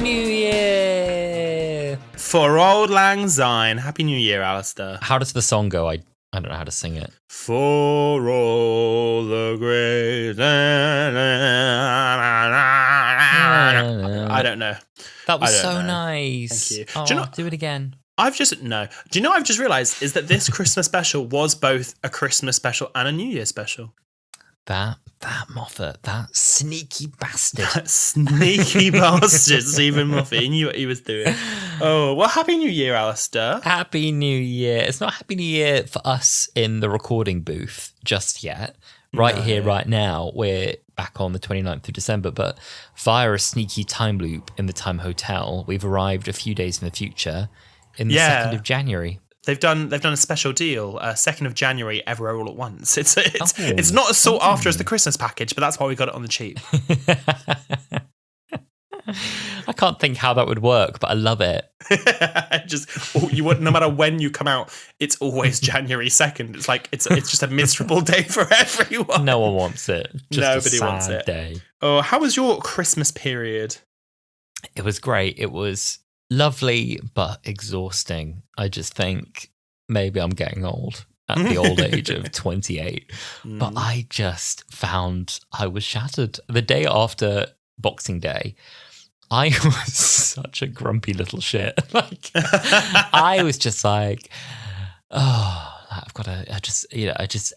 New Year! For Auld Lang Syne. Happy New Year, Alasdair. How does the song go? I don't know how to sing it. For all the great... I don't know. That was so nice. Thank you. Oh, Do you know, do it again. Do you know what I've just realised is that this Christmas special was both a Christmas special and a New Year special. That Moffat, that sneaky bastard. That sneaky bastard, Stephen Moffat. He knew what he was doing. Oh, well, Happy New Year, Alasdair. Happy New Year. It's not Happy New Year for us in the recording booth just yet. Here, right now, we're back on the 29th of December, but via a sneaky time loop in the Time Hotel, we've arrived a few days in the future in the 2nd of January. They've done a special deal, 2nd of January, everywhere all at once. It's not as sought after as the Christmas package, but that's why we got it on the cheap. I can't think how that would work, but I love it. No matter when you come out, it's always January 2nd. It's like it's just a miserable day for everyone. No one wants it. Nobody wants it. Day. Oh, how was your Christmas period? It was great. It was lovely, but exhausting. I just think maybe I'm getting old at the old age of 28. But I just found I was shattered. The day after Boxing Day, I was such a grumpy little shit. I was just like,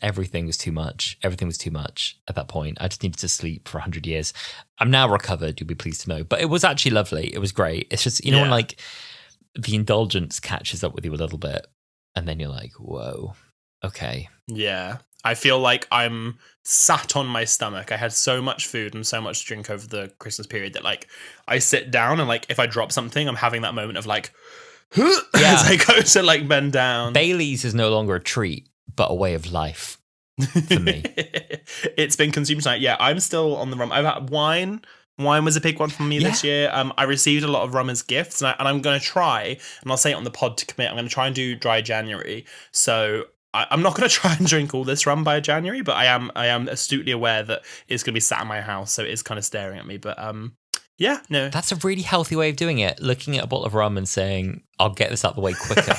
everything was too much. Everything was too much at that point. I just needed to sleep for 100 years. I'm now recovered, you'll be pleased to know. But it was actually lovely. It was great. It's just, when like the indulgence catches up with you a little bit and then you're like, whoa, okay. Yeah. I feel like I'm sat on my stomach. I had so much food and so much to drink over the Christmas period that like I sit down and like if I drop something, I'm having that moment of like, as I go to like bend down. Bailey's is no longer a treat, but a way of life for me. It's been consumed tonight. Yeah, I'm still on the rum. I've had wine. Wine was a big one for me this year. I received a lot of rum as gifts, and I'm going to try, and I'll say it on the pod to commit, I'm going to try and do dry January. So I'm not going to try and drink all this rum by January, but I am astutely aware that it's going to be sat in my house, so it is kind of staring at me. But yeah, no. That's a really healthy way of doing it. Looking at a bottle of rum and saying, I'll get this out the way quicker.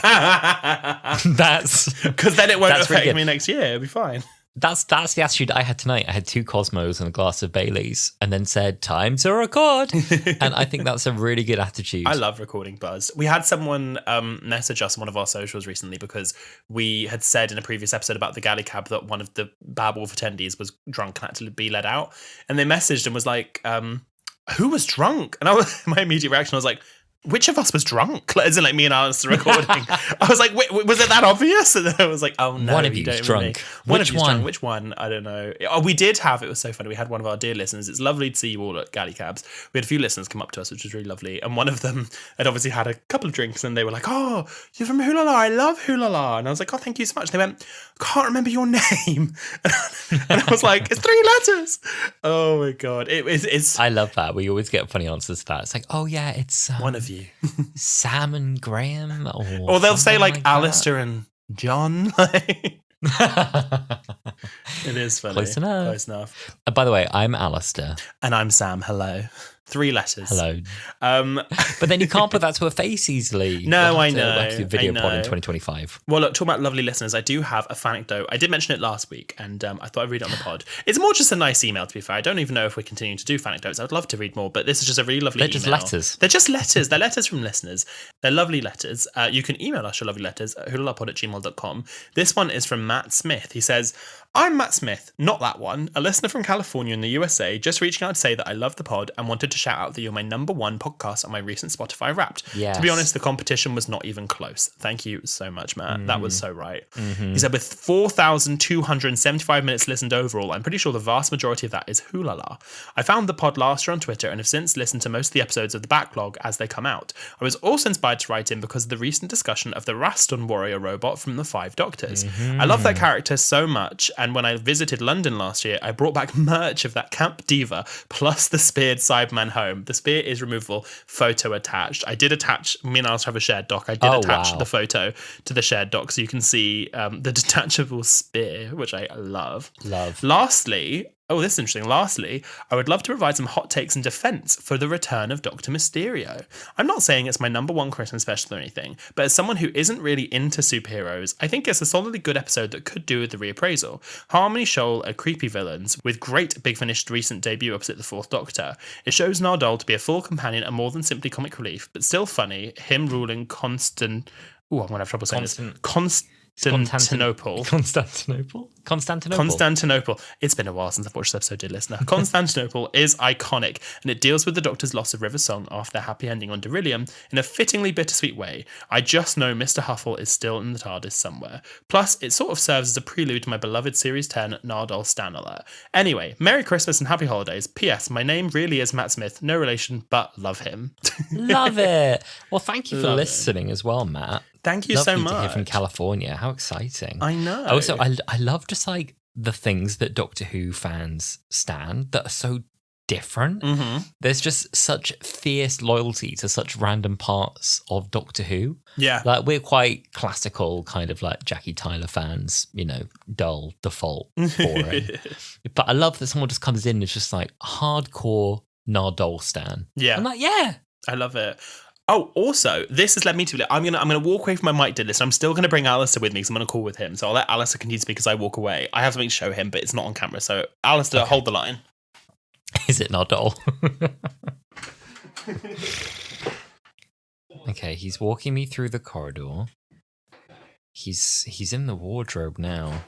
That's because then it won't affect me next year. It'll be fine. That's the attitude I had tonight. I had 2 Cosmos and a glass of Bailey's and then said, time to record. And I think that's a really good attitude. I love recording buzz. We had someone message us on one of our socials recently because we had said in a previous episode about the galley cab that one of the Bad Wolf attendees was drunk and had to be let out. And they messaged and was like, who was drunk? And my immediate reaction was like, which of us was drunk? As in, like, me and Alice recording. I was like, was it that obvious? And then I was like, oh, no. One of you's drunk. Which one? Which one? I don't know. Oh, we did have, it was so funny. We had one of our dear listeners. It's lovely to see you all at Galley Cabs. We had a few listeners come up to us, which was really lovely. And one of them had obviously had a couple of drinks and they were like, oh, you're from Wholala. I love Wholala. And I was like, oh, thank you so much. They went, I can't remember your name. And I was like, it's 3 letters. Oh, my God. It's. I love that. We always get funny answers to that. It's like, oh, yeah, it's. One of you. Sam and Graham, or they'll say like Alistair and John. It is funny. Close enough. By the way, I'm Alistair. And I'm Sam. Hello. 3 letters. Hello. But then you can't put that to a face easily. No, I know. We'll have to do video pod in 2025. Well, look, talking about lovely listeners, I do have a fanecdote. I did mention it last week, and I thought I'd read it on the pod. It's more just a nice email, to be fair. I don't even know if we're continuing to do fanecdotes. I would love to read more, but this is just a really lovely email. They're just letters. They're just letters. They're letters from listeners. They're lovely letters. You can email us your lovely letters at hulalapod@gmail.com. This one is from Matt Smith. He says, I'm Matt Smith, not that one, a listener from California in the USA, just reaching out to say that I love the pod and wanted to shout out that you're my #1 podcast on my recent Spotify Wrapped. Yes. To be honest, the competition was not even close. Thank you so much, Matt. That was so right. He said, with 4,275 minutes listened overall, I'm pretty sure the vast majority of that is Wholala. I found the pod last year on Twitter and have since listened to most of the episodes of the backlog as they come out. I was also inspired to write in because of the recent discussion of the Raston warrior robot from the 5 Doctors. I love that character so much, and when I visited London last year, I brought back merch of that Camp Diva plus the speared Cyberman home. The spear is removable, photo attached. I did attach, me and Alice have a shared doc. I did attach the photo to the shared doc so you can see the detachable spear, which I love. Love. Lastly, Oh, this is interesting. Lastly, I would love to provide some hot takes in defense for the return of Dr. Mysterio. I'm not saying it's my number one Christmas special or anything, but as someone who isn't really into superheroes, I think it's a solidly good episode that could do with the reappraisal. Harmony Shoal are creepy villains with great Big Finish's recent debut opposite the Fourth Doctor. It shows Nardole to be a full companion and more than simply comic relief, but still funny, him ruling constant... Ooh, I'm going to have trouble saying this. Constantinople. It's been a while since I've watched this episode, dear listener. Constantinople is iconic, and it deals with the Doctor's loss of River Song after their happy ending on Beryllium in a fittingly bittersweet way. I just know Mr. Huffle is still in the TARDIS somewhere. Plus, it sort of serves as a prelude to my beloved Series 10 Nardole Stan alert. Anyway, Merry Christmas and Happy Holidays. P.S. My name really is Matt Smith. No relation, but love him. Love it. Well, thank you for listening as well, Matt. Thank you Lovely so much. to hear from California. How exciting. I know. Also, I love just like the things that Doctor Who fans stand that are so different. Mm-hmm. There's just such fierce loyalty to such random parts of Doctor Who. Yeah. Like we're quite classical kind of like Jackie Tyler fans, you know, dull, default, boring. But I love that someone just comes in and is just like hardcore Nardole stan. Yeah. I'm like, yeah. I love it. Oh, also, this has led me to... I'm gonna walk away from my mic, dear listener. I'm still going to bring Alasdair with me because I'm going to call with him. So I'll let Alasdair continue to speak as I walk away. I have something to show him, but it's not on camera. So Alasdair, hold the line. Is it Nardole? Okay, he's walking me through the corridor. He's in the wardrobe now.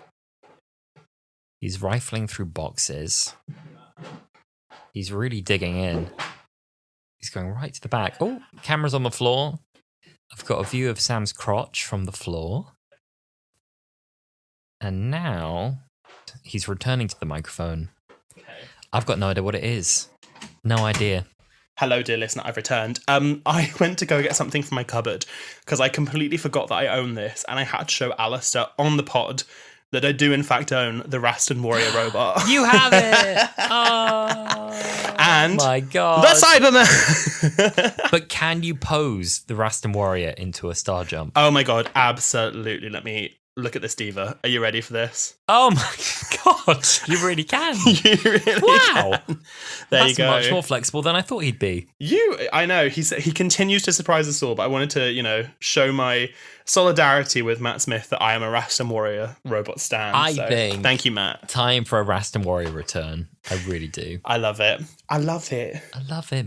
He's rifling through boxes. He's really digging in. He's going right to the back. Oh, camera's on the floor. I've got a view of Sam's crotch from the floor. And now he's returning to the microphone. Okay. I've got no idea what it is. No idea. Hello, dear listener. I've returned. I went to go get something from my cupboard because I completely forgot that I own this, and I had to show Alasdair on the pod that I do in fact own the Rastan Warrior robot. You have it! Oh and my God. The Cyberman! But can you pose the Rastan Warrior into a star jump? Oh my God, absolutely. Let me look at this diva. Are you ready for this? Oh my God, you really can. You really wow. can. There That's you go. much more flexible than I thought he'd be. I know, he continues to surprise us all, but I wanted to, show my solidarity with Matt Smith that I am a Rastan Warrior robot stan. I think thank you, Matt. Time for a Rastan Warrior return. I really do. I love it. I love it,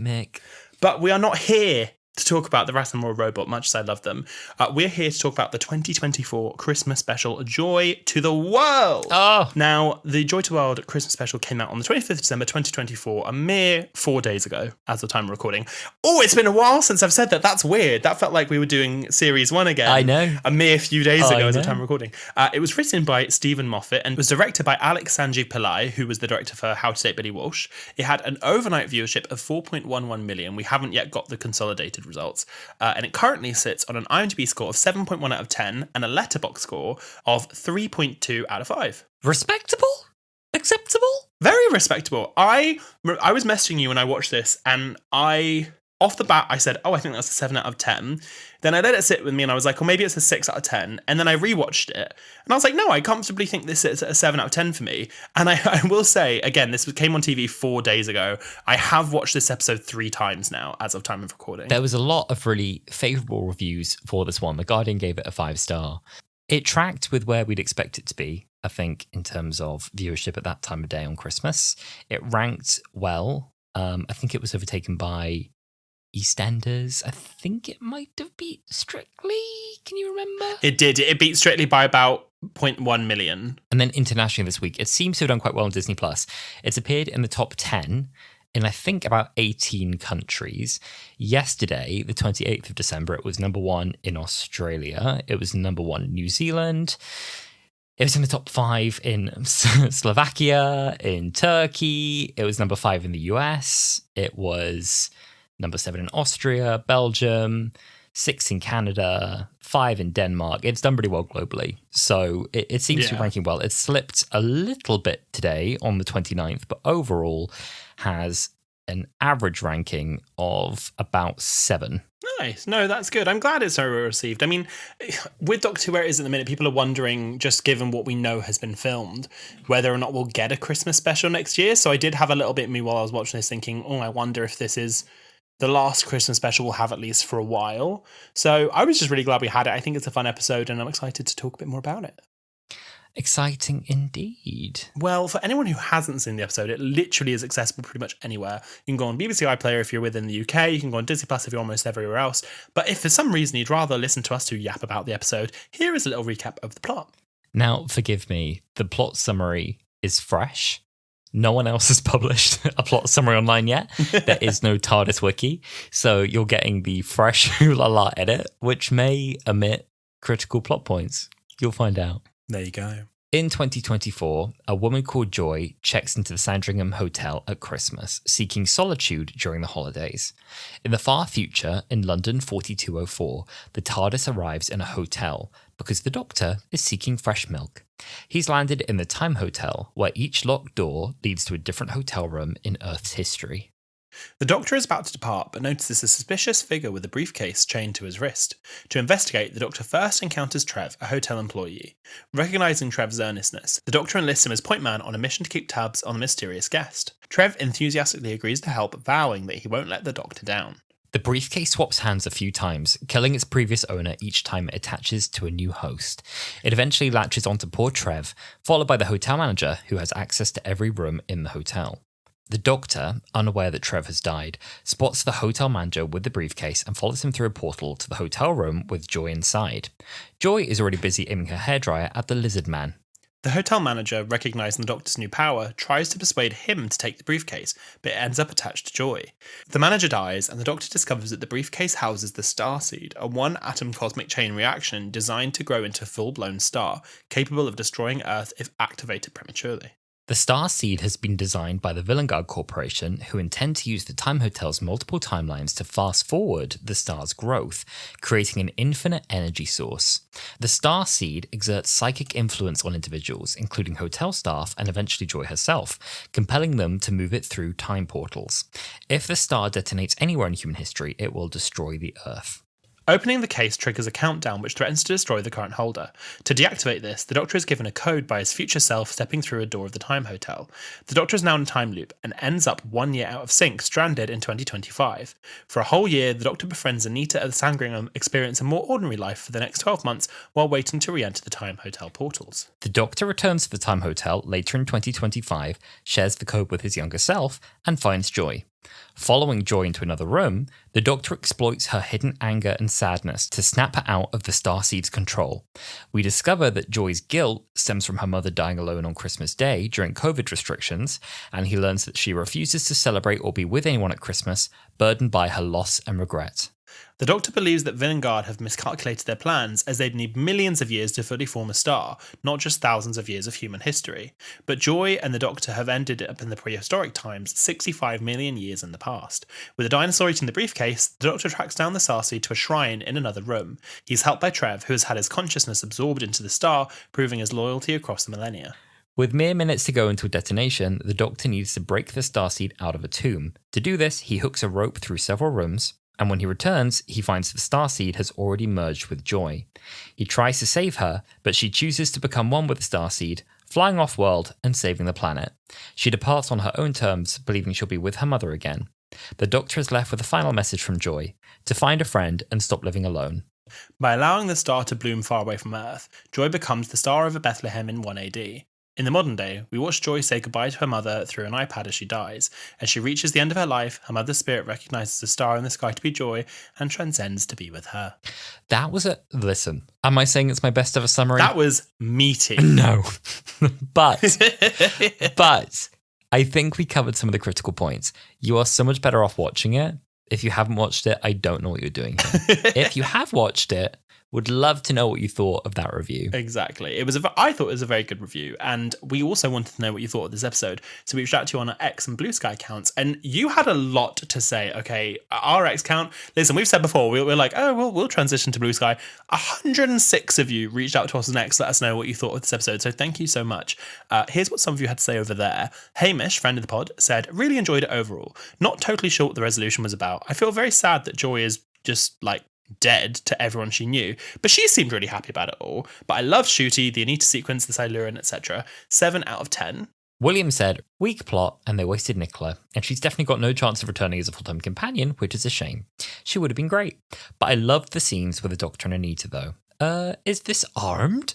Mick. But we are not here to talk about the Rastan Warrior robot, much as I love them. We're here to talk about the 2024 Christmas special, Joy to the World. Oh. Now, the Joy to the World Christmas special came out on the 25th of December 2024, a mere 4 days ago, as the time of recording. Oh, it's been a while since I've said that. That's weird. That felt like we were doing Series 1 again. I know. A mere few days ago as the time of recording. It was written by Stephen Moffat and was directed by Alex Sanjeev Pillai, who was the director for How to Date Billy Walsh. It had an overnight viewership of 4.11 million. We haven't yet got the consolidated results. And it currently sits on an IMDb score of 7.1 out of 10 and a Letterboxd score of 3.2 out of 5. Respectable? Acceptable? Very respectable. I was messaging you when I watched this, and off the bat, I said, I think that's a 7 out of 10. Then I let it sit with me, and I was like, well, maybe it's a 6 out of 10. And then I rewatched it, and I was like, no, I comfortably think this is a 7 out of 10 for me. And I will say, again, this came on TV 4 days ago. I have watched this episode 3 times now, as of time of recording. There was a lot of really favourable reviews for this one. The Guardian gave it a 5-star. It tracked with where we'd expect it to be, I think, in terms of viewership at that time of day on Christmas. It ranked well. I think it was overtaken by EastEnders. I think it might have beat Strictly. Can you remember? It did. It beat Strictly by about 0.1 million. And then internationally this week, it seems to have done quite well on Disney+. It's appeared in the top 10 in, I think, about 18 countries. Yesterday, the 28th of December, it was number 1 in Australia. It was number 1 in New Zealand. It was in the top 5 in Slovakia, in Turkey. It was number 5 in the US. It was number 7 in Austria, Belgium, 6 in Canada, 5 in Denmark. It's done pretty well globally. So it seems to be ranking well. It slipped a little bit today on the 29th, but overall has an average ranking of about 7. Nice. No, that's good. I'm glad it's so well received. I mean, with Doctor Who where it is at the minute, people are wondering, just given what we know has been filmed, whether or not we'll get a Christmas special next year. So I did have a little bit of me while I was watching this thinking, I wonder if this is the last Christmas special we'll have at least for a while. So I was just really glad we had it. I think it's a fun episode and I'm excited to talk a bit more about it. Exciting indeed. Well, for anyone who hasn't seen the episode, it literally is accessible pretty much anywhere. You can go on BBC iPlayer if you're within the UK, you can go on Disney Plus if you're almost everywhere else. But if for some reason you'd rather listen to us two yap about the episode, here is a little recap of the plot. Now, forgive me, the plot summary is fresh. No one else has published a plot summary online yet. There is no TARDIS wiki, so you're getting the fresh Wholala edit, which may omit critical plot points. You'll find out. There you go. In 2024, a woman called Joy checks into the Sandringham Hotel at Christmas, seeking solitude during the holidays. In the far future, in London 4204, the TARDIS arrives in a hotel because the Doctor is seeking fresh milk. He's landed in the Time Hotel, where each locked door leads to a different hotel room in Earth's history. The Doctor is about to depart, but notices a suspicious figure with a briefcase chained to his wrist. To investigate, the Doctor first encounters Trev, a hotel employee. Recognising Trev's earnestness, the Doctor enlists him as point man on a mission to keep tabs on the mysterious guest. Trev enthusiastically agrees to help, vowing that he won't let the Doctor down. The briefcase swaps hands a few times, killing its previous owner each time it attaches to a new host. It eventually latches onto poor Trev, followed by the hotel manager, who has access to every room in the hotel. The Doctor, unaware that Trev has died, spots the hotel manager with the briefcase and follows him through a portal to the hotel room with Joy inside. Joy is already busy aiming her hairdryer at the lizard man. The hotel manager, recognising the Doctor's new power, tries to persuade him to take the briefcase, but it ends up attached to Joy. The manager dies, and the Doctor discovers that the briefcase houses the starseed, a one-atom cosmic chain reaction designed to grow into a full-blown star, capable of destroying Earth if activated prematurely. The Star Seed has been designed by the Villengard Corporation, who intend to use the Time Hotel's multiple timelines to fast forward the star's growth, creating an infinite energy source. The Star Seed exerts psychic influence on individuals, including hotel staff and eventually Joy herself, compelling them to move it through time portals. If the star detonates anywhere in human history, it will destroy the Earth. Opening the case triggers a countdown which threatens to destroy the current holder. To deactivate this, the Doctor is given a code by his future self stepping through a door of the Time Hotel. The Doctor is now in a time loop and ends up 1 year out of sync, stranded in 2025. For a whole year, the Doctor befriends Anita at the Sandringham, experience a more ordinary life for the next 12 months while waiting to re-enter the Time Hotel portals. The Doctor returns to the Time Hotel later in 2025, shares the code with his younger self, and finds Joy. Following Joy into another room, the Doctor exploits her hidden anger and sadness to snap her out of the Starseed's control. We discover that Joy's guilt stems from her mother dying alone on Christmas Day during COVID restrictions, and he learns that she refuses to celebrate or be with anyone at Christmas, burdened by her loss and regret. The Doctor believes that Villengard have miscalculated their plans, as they'd need millions of years to fully form a star, not just thousands of years of human history. But Joy and the Doctor have ended up in the prehistoric times, 65 million years in the past. With a dinosaur eating the briefcase, the Doctor tracks down the starseed to a shrine in another room. He's helped by Trev, who has had his consciousness absorbed into the star, proving his loyalty across the millennia. With mere minutes to go until detonation, the Doctor needs to break the starseed out of a tomb. To do this, he hooks a rope through several rooms, and when he returns, he finds the starseed has already merged with Joy. He tries to save her, but she chooses to become one with the starseed, flying off-world and saving the planet. She departs on her own terms, believing she'll be with her mother again. The Doctor is left with a final message from Joy, to find a friend and stop living alone. By allowing the star to bloom far away from Earth, Joy becomes the star over Bethlehem in 1 AD. In the modern day, we watch Joy say goodbye to her mother through an iPad as she dies. As she reaches the end of her life, her mother's spirit recognises the star in the sky to be Joy and transcends to be with her. That was Listen, am I saying it's my best ever summary? That was meaty. No. But I think we covered some of the critical points. You are so much better off watching it. If you haven't watched it, I don't know what you're doing here. If you have watched it, would love to know what you thought of that review. Exactly. I thought it was a very good review. And we also wanted to know what you thought of this episode. So we reached out to you on our X and Blue Sky accounts. And you had a lot to say. Okay, our X count. Listen, we've said before, we're like, oh, we'll transition to Blue Sky. 106 of you reached out to us on X, let us know what you thought of this episode. So thank you so much. Here's what some of you had to say over there. Hamish, friend of the pod, said, really enjoyed it overall. Not totally sure what the resolution was about. I feel very sad that Joy is just like dead to everyone she knew. But she seemed really happy about it all. But I love Shooty, the Anita sequence, the Siluran, etc. 7 out of 10. William said, weak plot, and they wasted Nicola, and she's definitely got no chance of returning as a full-time companion, which is a shame. She would have been great. But I loved the scenes with the Doctor and Anita, though. Is this armed?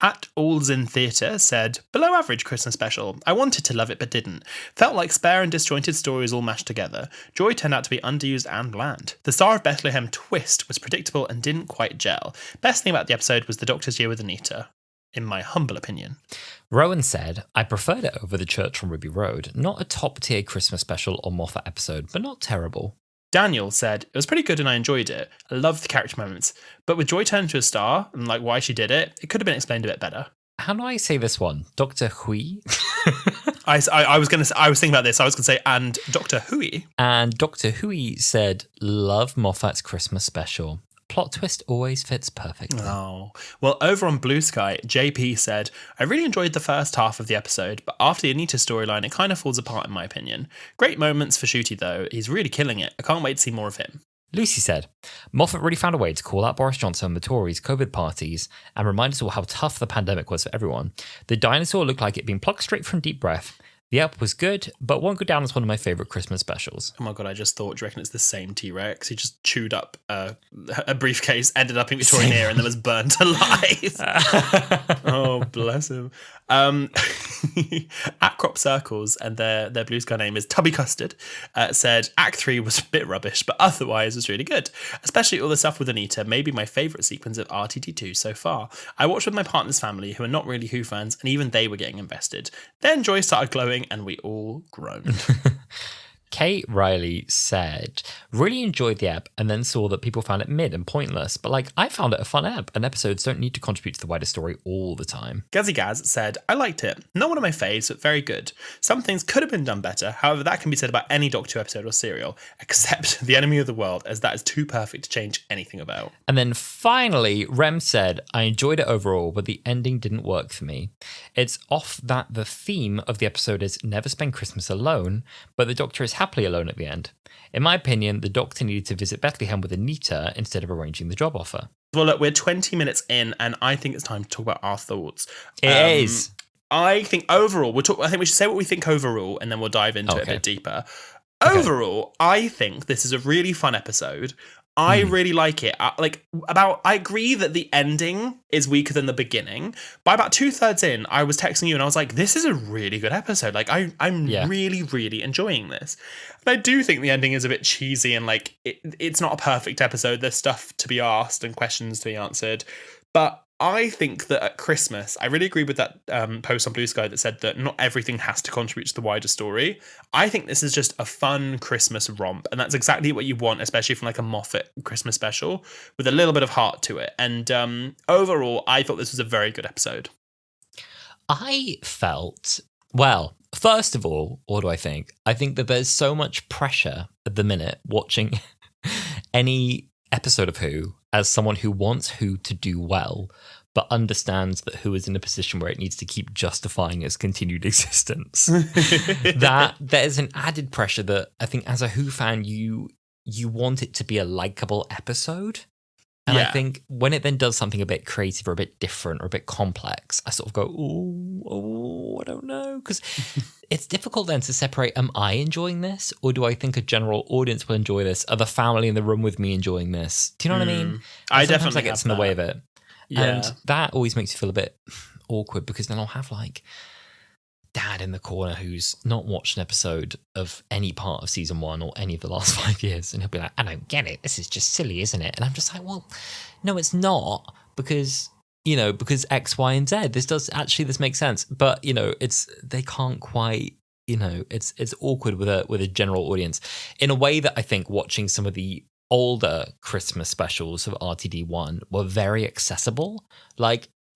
At All's in Theatre said, below average Christmas special. I wanted to love it but didn't. Felt like spare and disjointed stories all mashed together. Joy turned out to be underused and bland. The Star of Bethlehem twist was predictable and didn't quite gel. Best thing about the episode was the Doctor's year with Anita, in my humble opinion. Rowan said, I preferred it over The Church on Ruby Road. Not a top-tier Christmas special or Moffat episode, but not terrible. Daniel said, it was pretty good and I enjoyed it. I loved the character moments. But with Joy turning to a star, and like why she did it, it could have been explained a bit better. How do I say this one? Dr. Hui? I was thinking about this. I was going to say, and Dr. Hui. And Dr. Hui said, love Moffat's Christmas special. Plot twist always fits perfectly. Oh. Well, over on Blue Sky, JP said, I really enjoyed the first half of the episode, but after the Anita storyline, it kind of falls apart in my opinion. Great moments for Shooty though. He's really killing it. I can't wait to see more of him. Lucy said, Moffat really found a way to call out Boris Johnson and the Tories' COVID parties and remind us all how tough the pandemic was for everyone. The dinosaur looked like it'd been plucked straight from Deep Breath. The app was good, but won't go down as one of my favourite Christmas specials. Oh my God, I just thought, do you reckon it's the same T-Rex? He just chewed up a briefcase, ended up in Victorian era, and then was burnt alive. Oh, bless him. At Crop Circles, and their Blue Sky name is Tubby Custard, said Act 3 was a bit rubbish, but otherwise was really good. Especially all the stuff with Anita, maybe my favourite sequence of RTD2 so far. I watched with my partner's family, who are not really Who fans, and even they were getting invested. Then Joy started glowing, and we all groaned. Kate Riley said, really enjoyed the app and then saw that people found it mid and pointless, but I found it a fun app and episodes don't need to contribute to the wider story all the time. Gazzy Gaz said, I liked it. Not one of my faves, but very good. Some things could have been done better, however that can be said about any Doctor Who episode or serial, except The Enemy of the World, as that is too perfect to change anything about. And then finally, Rem said, I enjoyed it overall, but the ending didn't work for me. It's off that the theme of the episode is never spend Christmas alone, but the Doctor is happily alone at the end. In my opinion, the Doctor needed to visit Bethlehem with Anita instead of arranging the job offer. Well, look, we're 20 minutes in, and I think it's time to talk about our thoughts. It is. I think overall, I think we should say what we think overall, and then we'll dive into it a bit deeper. Overall, I think this is a really fun episode. I really like it. I agree that the ending is weaker than the beginning. By about 2/3 in, I was texting you and I was like, this is a really good episode. I'm really, really enjoying this. And I do think the ending is a bit cheesy and it's not a perfect episode. There's stuff to be asked and questions to be answered. But I think that at Christmas, I really agree with that post on Blue Sky that said that not everything has to contribute to the wider story. I think this is just a fun Christmas romp, and that's exactly what you want, especially from a Moffat Christmas special, with a little bit of heart to it. And overall, I thought this was a very good episode. I felt, well, first of all, what do I think? I think that there's so much pressure at the minute watching any episode of Who as someone who wants Who to do well, but understands that Who is in a position where it needs to keep justifying its continued existence. That there's an added pressure that I think as a Who fan, you want it to be a likable episode. And I think when it then does something a bit creative or a bit different or a bit complex, I sort of go, I don't know. Because it's difficult then to separate, am I enjoying this? Or do I think a general audience will enjoy this? Are the family in the room with me enjoying this? Do you know what I mean? I sometimes definitely that gets in the way of it. Yeah. And that always makes you feel a bit awkward because then I'll have Dad in the corner who's not watched an episode of any part of season 1 or any of the last 5 years, and he'll be like, I don't get it, this is just silly, isn't it? And I'm just like, well, no, it's not, because X, Y, and Z, this makes sense, but they can't quite, it's awkward with a general audience in a way that I think watching some of the older Christmas specials of RTD1 were very accessible.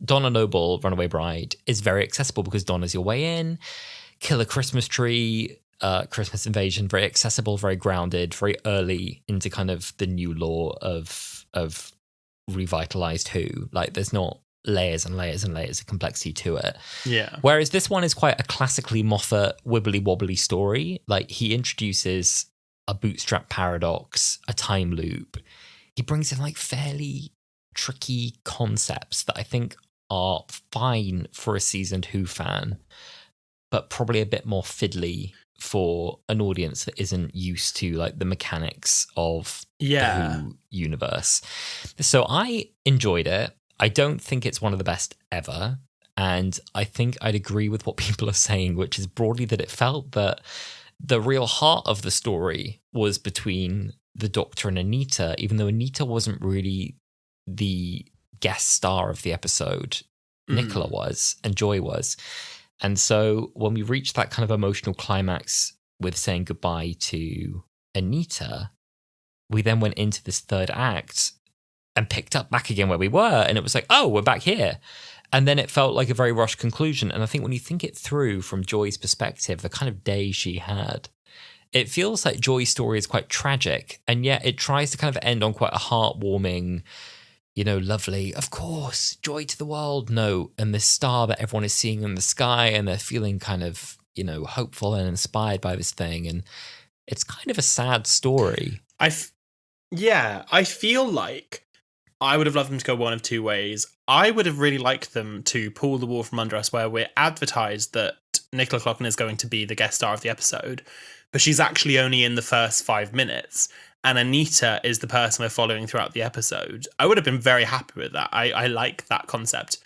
Donna Noble, Runaway Bride, is very accessible because Donna's your way in. Killer Christmas Tree, Christmas Invasion, very accessible, very grounded, very early into kind of the new lore of revitalized Who. There's not layers and layers and layers of complexity to it. Yeah. Whereas this one is quite a classically Moffat wibbly wobbly story. He introduces a bootstrap paradox, a time loop. he brings in like fairly tricky concepts that I think are fine for a seasoned Who fan, but probably a bit more fiddly for an audience that isn't used to like the mechanics of the Who universe. So I enjoyed it. I don't think it's one of the best ever. And I think I'd agree with what people are saying, which is broadly that it felt that the real heart of the story was between the Doctor and Anita, even though Anita wasn't really the guest star of the episode. Nicola was, and Joy was. And so when we reached that kind of emotional climax with saying goodbye to Anita, we then went into this third act and picked up back again where we were. And it was like, oh, we're back here. And then it felt like a very rushed conclusion. And I think when you think it through from Joy's perspective, the kind of day she had, it feels like Joy's story is quite tragic. And yet it tries to kind of end on quite a heartwarming, lovely, of course, joy to the world note. And this star that everyone is seeing in the sky, and they're feeling kind of, hopeful and inspired by this thing. And it's kind of a sad story. I feel like I would have loved them to go one of two ways. I would have really liked them to pull the wool from under us, where we're advertised that Nicola Coughlan is going to be the guest star of the episode, but she's actually only in the first 5 minutes, and Anita is the person we're following throughout the episode. I would have been very happy with that. I like that concept.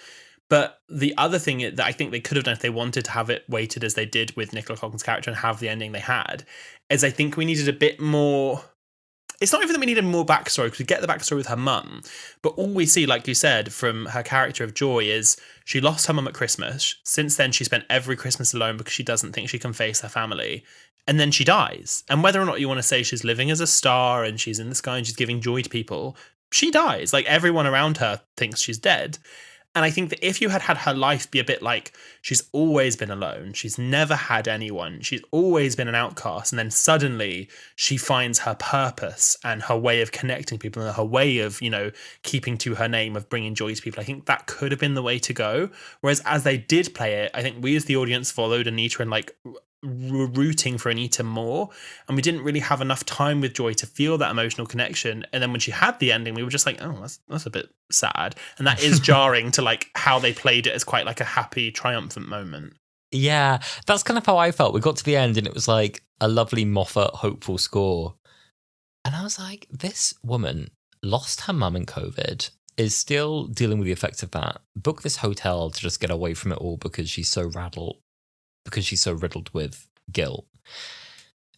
But the other thing that I think they could have done if they wanted to have it weighted as they did with Nicola Coughlan's character and have the ending they had, is I think we needed a bit more... It's not even that we needed more backstory, because we get the backstory with her mum, but all we see, like you said, from her character of Joy is she lost her mum at Christmas. Since then, she spent every Christmas alone because she doesn't think she can face her family. And then she dies. And whether or not you want to say she's living as a star and she's in the sky and she's giving joy to people, she dies. Like, everyone around her thinks she's dead. And I think that if you had her life be a bit like, she's always been alone, she's never had anyone, she's always been an outcast, and then suddenly she finds her purpose and her way of connecting people and her way of, keeping to her name, of bringing joy to people, I think that could have been the way to go. Whereas as they did play it, I think we as the audience followed Anita and rooting for Anita more, and we didn't really have enough time with Joy to feel that emotional connection. And then when she had the ending, we were just like, oh, that's a bit sad, and that is jarring to how they played it as quite like a happy, triumphant moment. Yeah, that's kind of how I felt. We got to the end and it was like a lovely Moffat hopeful score, and I was like, this woman lost her mum in COVID, is still dealing with the effects of that, booked this hotel to just get away from it all because she's so riddled with guilt,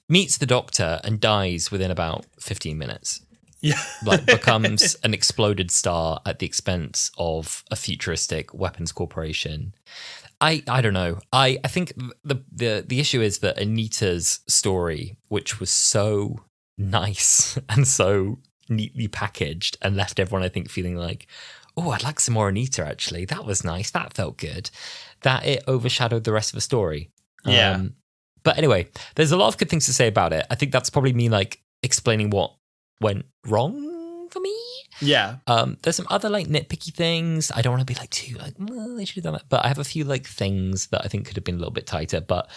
meets the Doctor and dies within about 15 minutes. Yeah. Becomes an exploded star at the expense of a futuristic weapons corporation. I don't know. I think the issue is that Anita's story, which was so nice and so neatly packaged and left everyone, I think, feeling like, oh, I'd like some more Anita, actually. That was nice. That felt good. That it overshadowed the rest of the story. Yeah. But anyway, there's a lot of good things to say about it. I think that's probably me explaining what went wrong for me. Yeah. There's some other nitpicky things. I don't want to be too well, they should have done that. But I have a few things that I think could have been a little bit tighter. But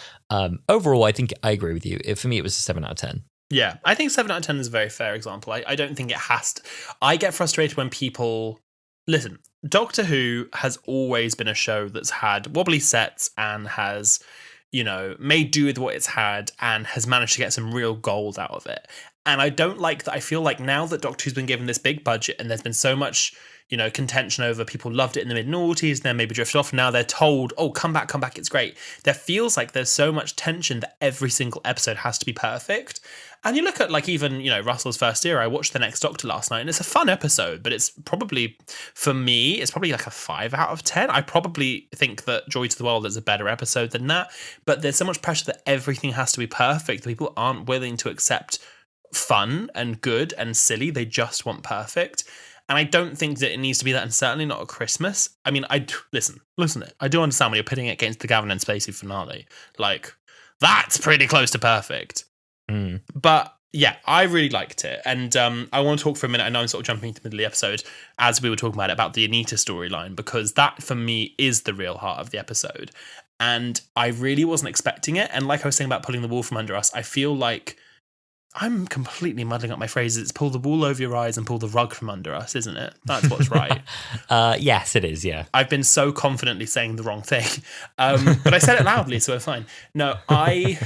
overall, I think I agree with you. For me, it was a 7 out of 10. Yeah, I think 7 out of 10 is a very fair example. I don't think it has to. I get frustrated when people... Listen, Doctor Who has always been a show that's had wobbly sets and has, made do with what it's had and has managed to get some real gold out of it. And I don't like that. I feel like now that Doctor Who's been given this big budget and there's been so much, contention over people loved it in the mid-noughties and then maybe drifted off. Now they're told, oh, come back, it's great. There feels like there's so much tension that every single episode has to be perfect. And you look at even, Russell's first era. I watched The Next Doctor last night and it's a fun episode, but it's probably, for me, it's probably a 5 out of 10. I probably think that Joy to the World is a better episode than that, but there's so much pressure that everything has to be perfect that people aren't willing to accept fun and good and silly. They just want perfect. And I don't think that it needs to be that, and certainly not at Christmas. I mean, listen, I do understand when you're putting it against the Gavin and Spacey finale. That's pretty close to perfect. Mm. But yeah, I really liked it. And I want to talk for a minute. I know I'm sort of jumping into the middle of the episode as we were talking about the Anita storyline, because that for me is the real heart of the episode. And I really wasn't expecting it. And like I was saying about pulling the wool from under us, I feel like I'm completely muddling up my phrases. It's pull the wool over your eyes and pull the rug from under us, isn't it? That's what's right. Yes, it is, yeah. I've been so confidently saying the wrong thing. But I said it loudly, so we're fine. No, I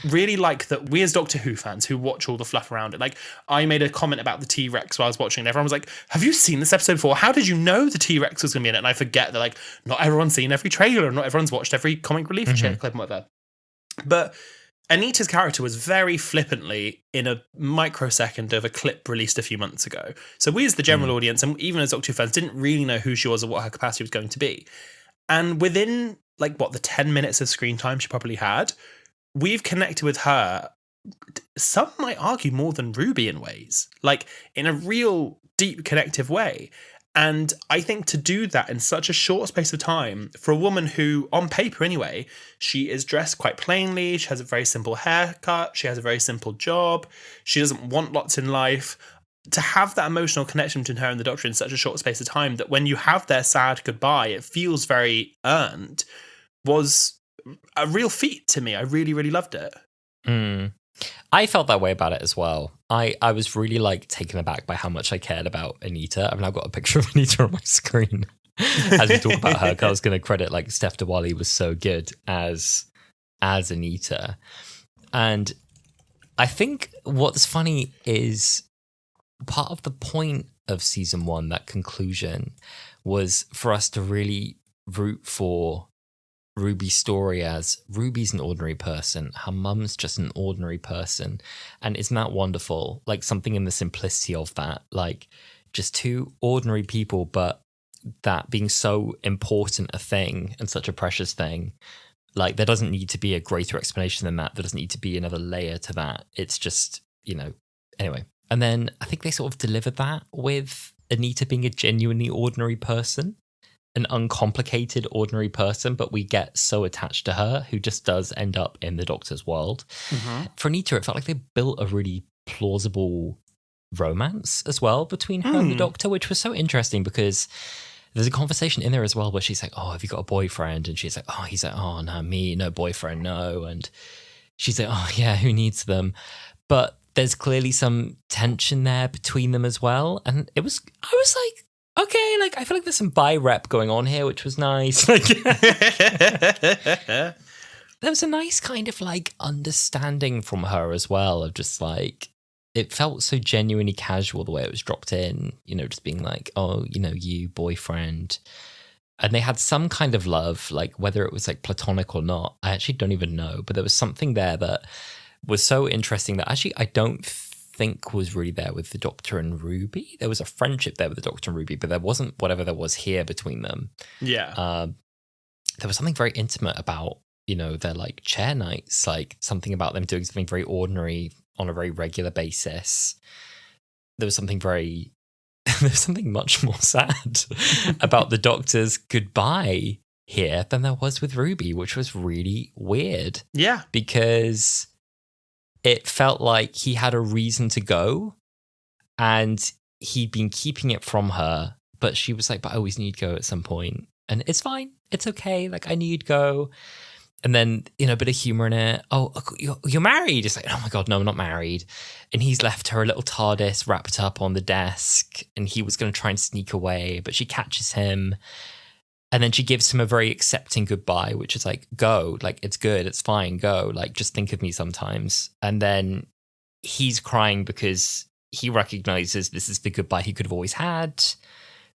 really like that we as Doctor Who fans who watch all the fluff around it, like I made a comment about the T-Rex while I was watching and everyone was like, have you seen this episode before? How did you know the T-Rex was going to be in it? And I forget that like not everyone's seen every trailer, not everyone's watched every comic relief clip and whatever. But Anita's character was very flippantly in a microsecond of a clip released a few months ago. So we as the general audience, and even as Doctor Who fans, didn't really know who she was or what her capacity was going to be. And within, like, the 10 minutes of screen time she probably had, we've connected with her, some might argue more than Ruby in ways. Like, in a real deep connective way. And I think to do that in such a short space of time, for a woman who, on paper anyway, she is dressed quite plainly, she has a very simple haircut, she has a very simple job, she doesn't want lots in life, to have that emotional connection between her and the Doctor in such a short space of time, that when you have their sad goodbye, it feels very earned, was a real feat to me. I really, really loved it. I felt that way about it as well. I was really like taken aback by how much I cared about Anita. I've now got a picture of Anita on my screen as we talk about her. 'Cause I was going to credit like Steph Diwali was so good as Anita. And I think what's funny is part of the point of season 1, that conclusion, was for us to really root for Ruby's story as Ruby's an ordinary person. Her mum's just an ordinary person. And isn't that wonderful? Like something in the simplicity of that, like just two ordinary people, but that being so important a thing and such a precious thing. Like there doesn't need to be a greater explanation than that. There doesn't need to be another layer to that. It's just, anyway. And then I think they sort of delivered that with Anita being a genuinely ordinary person. An uncomplicated, ordinary person, but we get so attached to her, who just does end up in the Doctor's world. For Anita, it felt like they built a really plausible romance as well between her and the Doctor, which was so interesting because there's a conversation in there as well where she's like, oh, have you got a boyfriend? And she's like, oh, he's like, oh, no, me, no boyfriend, no. And she's like, oh, yeah, who needs them? But there's clearly some tension there between them as well. And I was like, okay, like I feel like there's some bi-rep going on here, which was nice. Like, there was a nice kind of like understanding from her as well of just like, it felt so genuinely casual the way it was dropped in, just being like, oh, you boyfriend. And they had some kind of love, like whether it was like platonic or not, I actually don't even know. But there was something there that was so interesting that actually I don't think was really there with the Doctor and Ruby. There was a friendship there with the Doctor and Ruby, but there wasn't whatever there was here between them. Yeah. There was something very intimate about, their like chair nights, like something about them doing something very ordinary on a very regular basis. There was something much more sad about the Doctor's goodbye here than there was with Ruby, which was really weird. Yeah. Because it felt like he had a reason to go and he'd been keeping it from her, but she was like, but I always need to go at some point. And it's fine. It's okay. Like, I need to go. And then, a bit of humor in it. Oh, you're married. It's like, oh my God, no, I'm not married. And he's left her a little TARDIS wrapped up on the desk and he was going to try and sneak away, but she catches him. And then she gives him a very accepting goodbye, which is like, go, like, it's good, it's fine, go, like, just think of me sometimes. And then he's crying because he recognizes this is the goodbye he could have always had,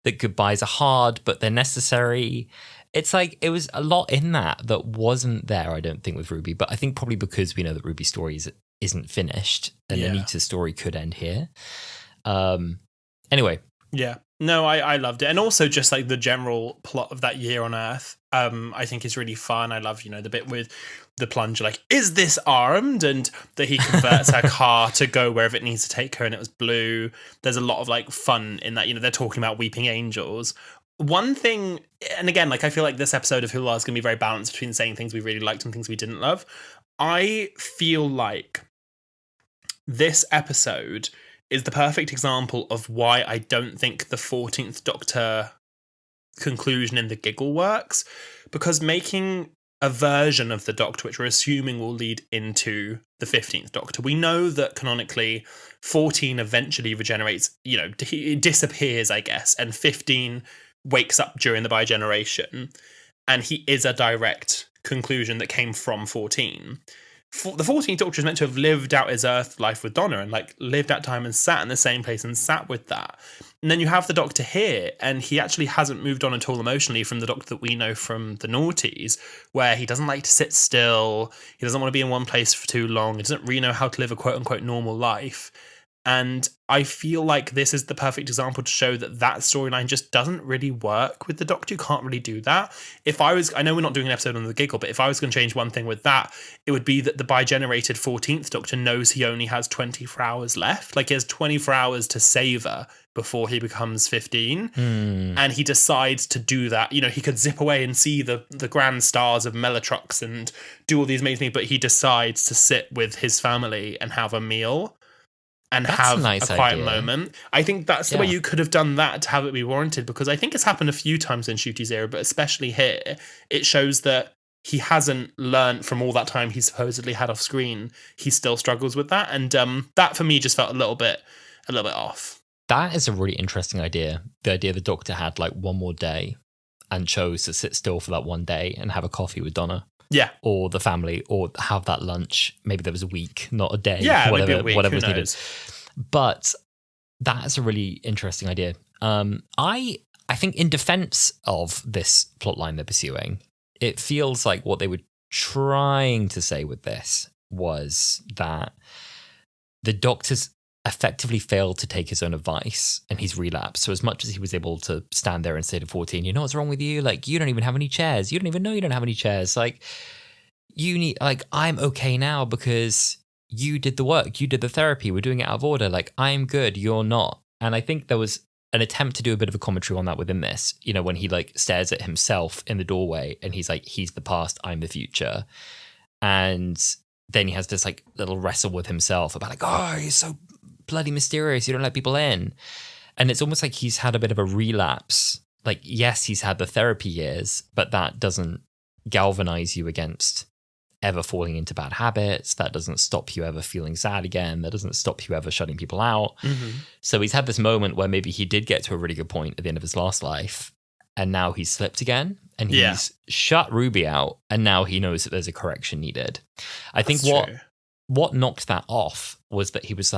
that goodbyes are hard, but they're necessary. It's like, it was a lot in that wasn't there, I don't think, with Ruby. But I think probably because we know that Ruby's story isn't finished and Anita's story could end here. Anyway. Yeah. No, I loved it. And also just like the general plot of that year on Earth, I think is really fun. I love, the bit with the plunger, like, is this armed? And that he converts her car to go wherever it needs to take her and it was blue. There's a lot of like fun in that, they're talking about weeping angels. One thing, and again, like I feel like this episode of Wholala is going to be very balanced between saying things we really liked and things we didn't love. I feel like this episode is the perfect example of why I don't think the 14th Doctor conclusion in the giggle works, because making a version of the Doctor which we're assuming will lead into the 15th Doctor. We know that canonically 14 eventually regenerates, it disappears, I guess, and 15 wakes up during the bigeneration, and he is a direct conclusion that came from 14. The 14th Doctor is meant to have lived out his Earth life with Donna and lived out time and sat in the same place and sat with that. And then you have the Doctor here, and he actually hasn't moved on at all emotionally from the Doctor that we know from the noughties, where he doesn't like to sit still, he doesn't want to be in one place for too long, he doesn't really know how to live a quote-unquote normal life. And I feel like this is the perfect example to show that storyline just doesn't really work with the Doctor. You can't really do that. I know we're not doing an episode on the giggle, but if I was going to change one thing with that, it would be that the bigenerated 14th Doctor knows he only has 24 hours left. He has 24 hours to savor before he becomes 15. And he decides to do that. He could zip away and see the grand stars of Melatrox and do all these amazing things, but he decides to sit with his family and have a meal. And have a quiet moment. I think that's the way you could have done that to have it be warranted, because I think it's happened a few times in Ncuti's era, but especially here, it shows that he hasn't learned from all that time he supposedly had off screen. He still struggles with that, and that for me just felt a little bit off. That is a really interesting idea. The idea the Doctor had one more day and chose to sit still for that one day and have a coffee with Donna. Yeah. Or the family, or have that lunch. Maybe there was a week, not a day. Yeah, maybe a week. Whatever was needed. But that's a really interesting idea. I think in defense of this plotline they're pursuing, it feels like what they were trying to say with this was that the Doctor's effectively failed to take his own advice and he's relapsed. So as much as he was able to stand there and say to 14, you know what's wrong with you? You don't even have any chairs. You don't even know you don't have any chairs. You need, I'm okay now because you did the work. You did the therapy. We're doing it out of order. I'm good. You're not. And I think there was an attempt to do a bit of a commentary on that within this, when he stares at himself in the doorway and he's he's the past, I'm the future. And then he has this little wrestle with himself about oh, he's so bloody mysterious, you don't let people in. And it's almost like he's had a bit of a relapse. Yes, he's had the therapy years, but that doesn't galvanize you against ever falling into bad habits. That doesn't stop you ever feeling sad again. That doesn't stop you ever shutting people out. So he's had this moment where maybe he did get to a really good point at the end of his last life, and now he's slipped again, and he's shut Ruby out, and now he knows that there's a correction needed. I think what knocked that off was that he was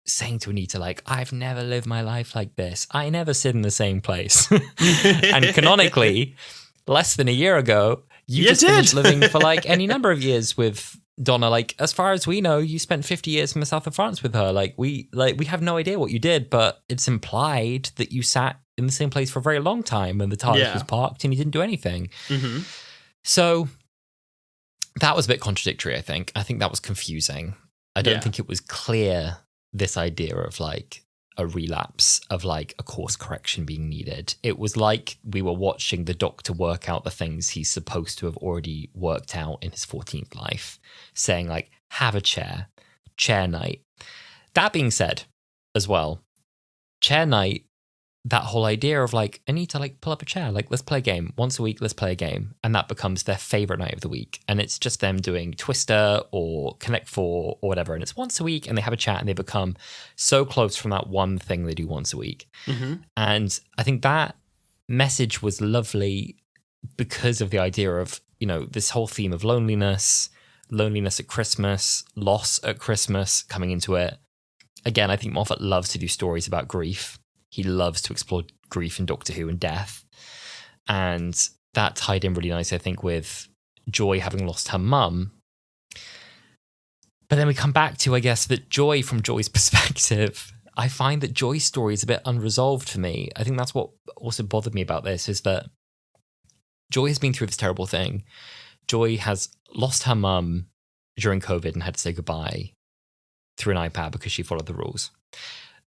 saying to Anita, I've never lived my life like this. I never sit in the same place. And canonically, less than a year ago, you just finished living for any number of years with Donna. As far as we know, you spent 50 years in the south of France with her. We have no idea what you did, but it's implied that you sat in the same place for a very long time and the TARDIS was parked and you didn't do anything. So that was a bit contradictory, I think. I think that was confusing. I don't think it was clear, this idea of a relapse, of a course correction being needed. It was we were watching the Doctor work out the things he's supposed to have already worked out in his 14th life, saying have a chair night. That being said, as well, chair night, that whole idea of Anita, pull up a chair, let's play a game. Once a week, let's play a game. And that becomes their favorite night of the week. And it's just them doing Twister or Connect Four or whatever. And it's once a week and they have a chat and they become so close from that one thing they do once a week. And I think that message was lovely because of the idea of, this whole theme of loneliness at Christmas, loss at Christmas coming into it. Again, I think Moffat loves to do stories about grief. He loves to explore grief in Doctor Who and death. And that tied in really nicely, I think, with Joy having lost her mum. But then we come back to, I guess, that Joy, from Joy's perspective, I find that Joy's story is a bit unresolved for me. I think that's what also bothered me about this, is that Joy has been through this terrible thing. Joy has lost her mum during COVID and had to say goodbye through an iPad because she followed the rules.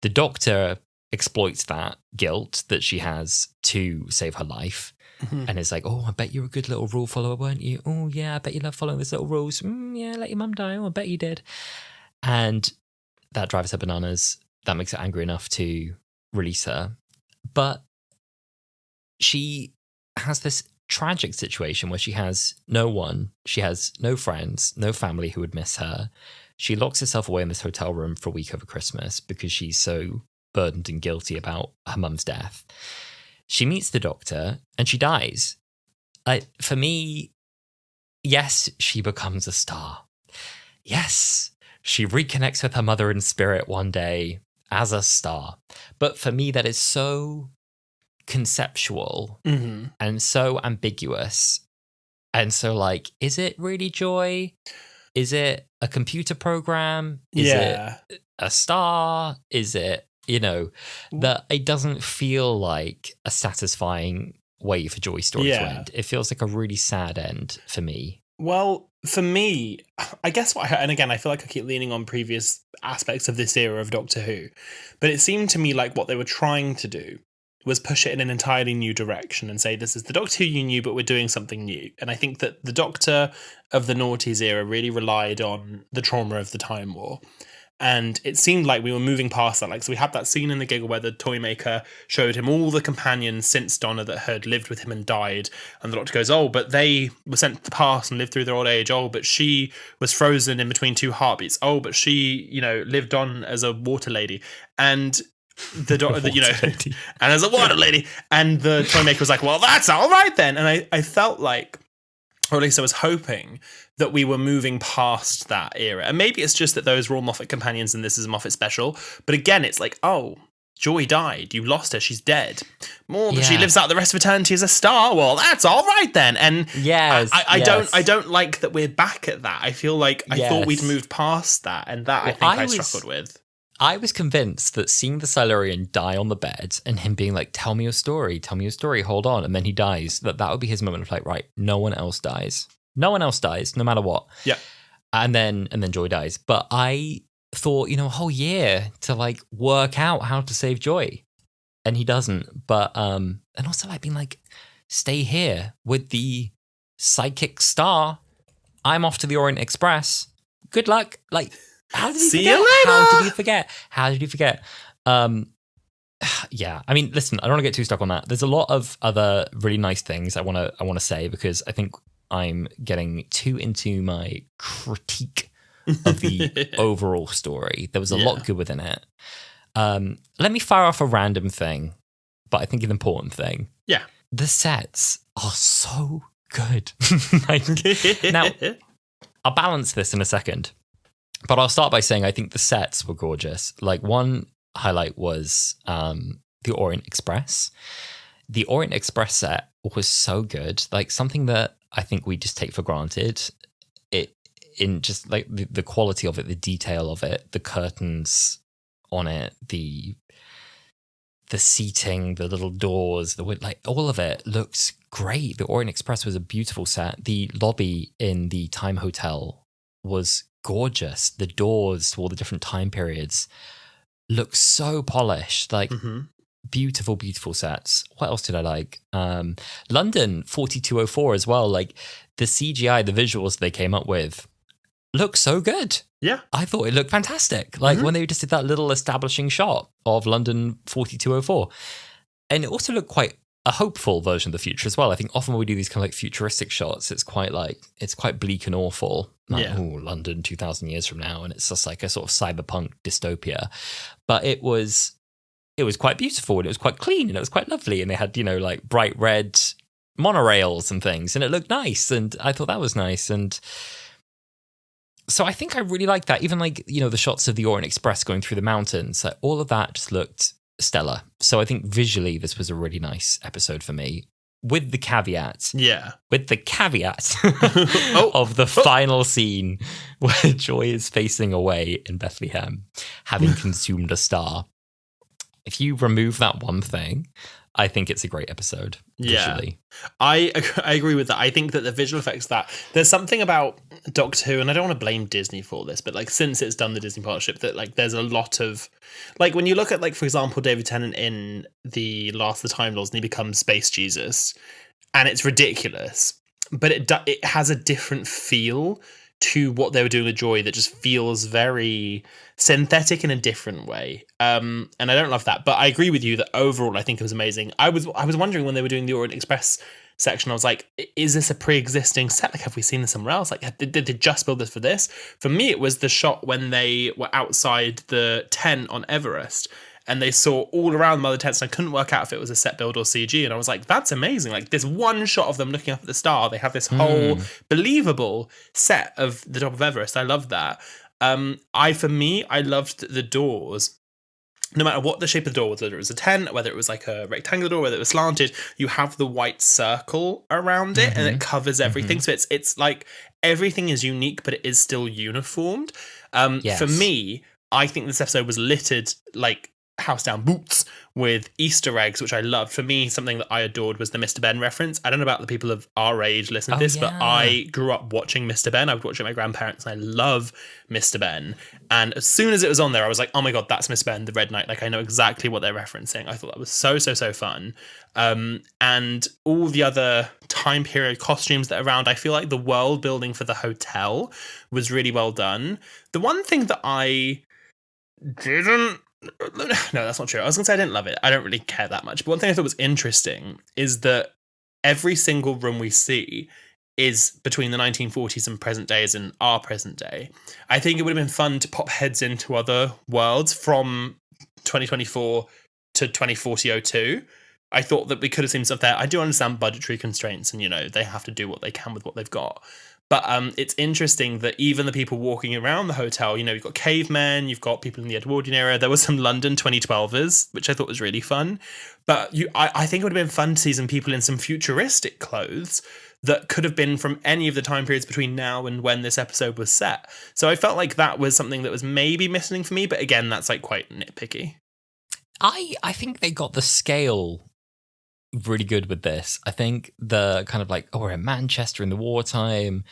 The Doctor exploits that guilt that she has to save her life, and is oh, I bet you're a good little rule follower, weren't you? Oh yeah, I bet you love following these little rules. Yeah, let your mum die. Oh, I bet you did. And that drives her bananas. That makes her angry enough to release her. But she has this tragic situation where she has no one, she has no friends, no family who would miss her. She locks herself away in this hotel room for a week over Christmas because she's so burdened and guilty about her mum's death. She meets the doctor and she dies. For me, yes, she becomes a star. Yes, she reconnects with her mother in spirit one day as a star. But for me, that is so conceptual and so ambiguous. And so, like, is it really joy? Is it a computer program? Is it a star? Is it, that it doesn't feel like a satisfying way for Joy's story to end. It feels like a really sad end for me. Well, for me, I guess and again, I feel like I keep leaning on previous aspects of this era of Doctor Who, but it seemed to me like what they were trying to do was push it in an entirely new direction and say, this is the Doctor Who you knew, but we're doing something new. And I think that the Doctor of the noughties era really relied on the trauma of the Time War. And it seemed like we were moving past that. Like, so we had that scene in the Giggle where the Toymaker showed him all the companions since Donna that had lived with him and died. And the Doctor goes, oh, but they were sent to the past and lived through their old age. Oh, but she was frozen in between two heartbeats. Oh, but she, lived on as a water lady. And the Doctor, and as a water lady. And the Toymaker was like, well, that's all right then. And I felt like, or at least I was hoping, that we were moving past that era. And maybe it's just that those were all Moffat companions and this is a Moffat special. But again, it's like, oh, Joy died. You lost her. She's dead. But she lives out the rest of eternity as a star. Well, that's all right then. And I don't like that we're back at that. I feel like I thought we'd moved past that. And that I think I struggled with. I was convinced that seeing the Silurian die on the bed and him being like, tell me your story, hold on. And then he dies, that would be his moment of like, right, no one else dies. No one else dies, no matter what. Yeah. And then Joy dies. But I thought, a whole year to like work out how to save Joy. And he doesn't. But and also like being like, stay here with the psychic star. I'm off to the Orient Express. Good luck. Like, how did he See forget? you later. How did he forget? Yeah. I mean, listen, I don't want to get too stuck on that. There's a lot of other really nice things I want to say because I think I'm getting too into my critique of the overall story. There was a lot good within it. Let me fire off a random thing, but I think an important thing. Yeah. The sets are so good. Now, I'll balance this in a second, but I'll start by saying I think the sets were gorgeous. Like, one highlight was the Orient Express. The Orient Express set was so good. Like, something that I think we just take for granted. It in just like the quality of it, the detail of it, the curtains on it, the seating, the little doors, like all of it looks great. The Orient Express was a beautiful set. The lobby in the Time Hotel was gorgeous. The doors to all the different time periods look so polished. Like beautiful, beautiful sets. What else did I like? London 4204 as well. Like the CGI, the visuals they came up with look so good. Yeah. I thought it looked fantastic. Like when they just did that little establishing shot of London 4204. And it also looked quite a hopeful version of the future as well. I think often when we do these kind of like futuristic shots, it's quite bleak and awful. Like, London 2000 years from now. And it's just like a sort of cyberpunk dystopia. But it was quite beautiful and it was quite clean and it was quite lovely. And they had, like bright red monorails and things and it looked nice. And I thought that was nice. And so I think I really liked that. Even like, the shots of the Orient Express going through the mountains, like all of that just looked stellar. So I think visually this was a really nice episode for me. With the caveat. Yeah. With the caveat of the final scene where Joy is facing away in Bethlehem, having consumed a star. If you remove that one thing, I think it's a great episode visually. I agree with that. I think that the visual effects there's something about Doctor Who, and I don't want to blame Disney for this, but like since it's done the Disney partnership, that like there's a lot of like when you look at like, for example, David Tennant in the Last of the Time Lords and he becomes Space Jesus, and it's ridiculous, but it has a different feel to what they were doing with Joy that just feels very synthetic in a different way. And I don't love that, but I agree with you that overall I think it was amazing. I was wondering when they were doing the Orient Express section. I was like, is this a pre-existing set? Like, have we seen this somewhere else? Like, did they just build this for this? For me, it was the shot when they were outside the tent on Everest and they saw all around the other tents, and I couldn't work out if it was a set build or CG. And I was like, that's amazing. Like, this one shot of them looking up at the star, they have this whole believable set of the top of Everest. I loved that. For me, I loved the doors. No matter what the shape of the door was, whether it was a tent, whether it was like a rectangular door, whether it was slanted, you have the white circle around it and it covers everything. So it's like everything is unique, but it is still uniformed. For me, I think this episode was littered like house down boots with Easter eggs, which I loved. For me, something that I adored was the Mr. Ben reference. I don't know about the people of our age listening to this, but I grew up watching Mr. Ben. I would watch it with my grandparents, and I love Mr. Ben. And as soon as it was on there, I was like, oh my God, that's Mr. Ben, the Red Knight. Like, I know exactly what they're referencing. I thought that was so fun. And all the other time period costumes that are around, I feel like the world building for the hotel was really well done. The one thing that I didn't No, that's not true. I was going to say I didn't love it. I don't really care that much. But one thing I thought was interesting is that every single room we see is between the 1940s and present days and our present day. I think it would have been fun to pop heads into other worlds from 2024 to 2040-02. I thought that we could have seen stuff there. I do understand budgetary constraints and, they have to do what they can with what they've got. But it's interesting that even the people walking around the hotel, you've got cavemen, you've got people in the Edwardian era. There was some London 2012ers, which I thought was really fun. But I think it would have been fun to see some people in some futuristic clothes that could have been from any of the time periods between now and when this episode was set. So I felt like that was something that was maybe missing for me. But again, that's like quite nitpicky. I think they got the scale really good with this. I think the kind of like, we're in Manchester in the wartime,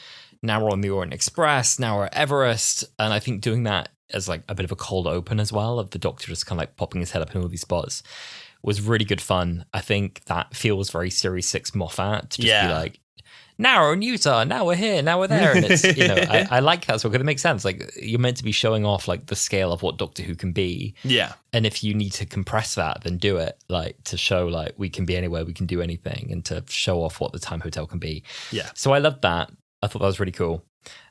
now we're on the Orient Express, now we're at Everest, and I think doing that as like a bit of a cold open as well, of the Doctor just kind of like popping his head up in all these spots, was really good fun. I think that feels very Series 6 Moffat to just be like, now we're in Utah, now we're here, now we're there. And it's, I like that, so because it makes sense. Like, you're meant to be showing off like the scale of what Doctor Who can be. Yeah. And if you need to compress that, then do it, like, to show like we can be anywhere, we can do anything, and to show off what the Time Hotel can be. Yeah. So I loved that. I thought that was really cool.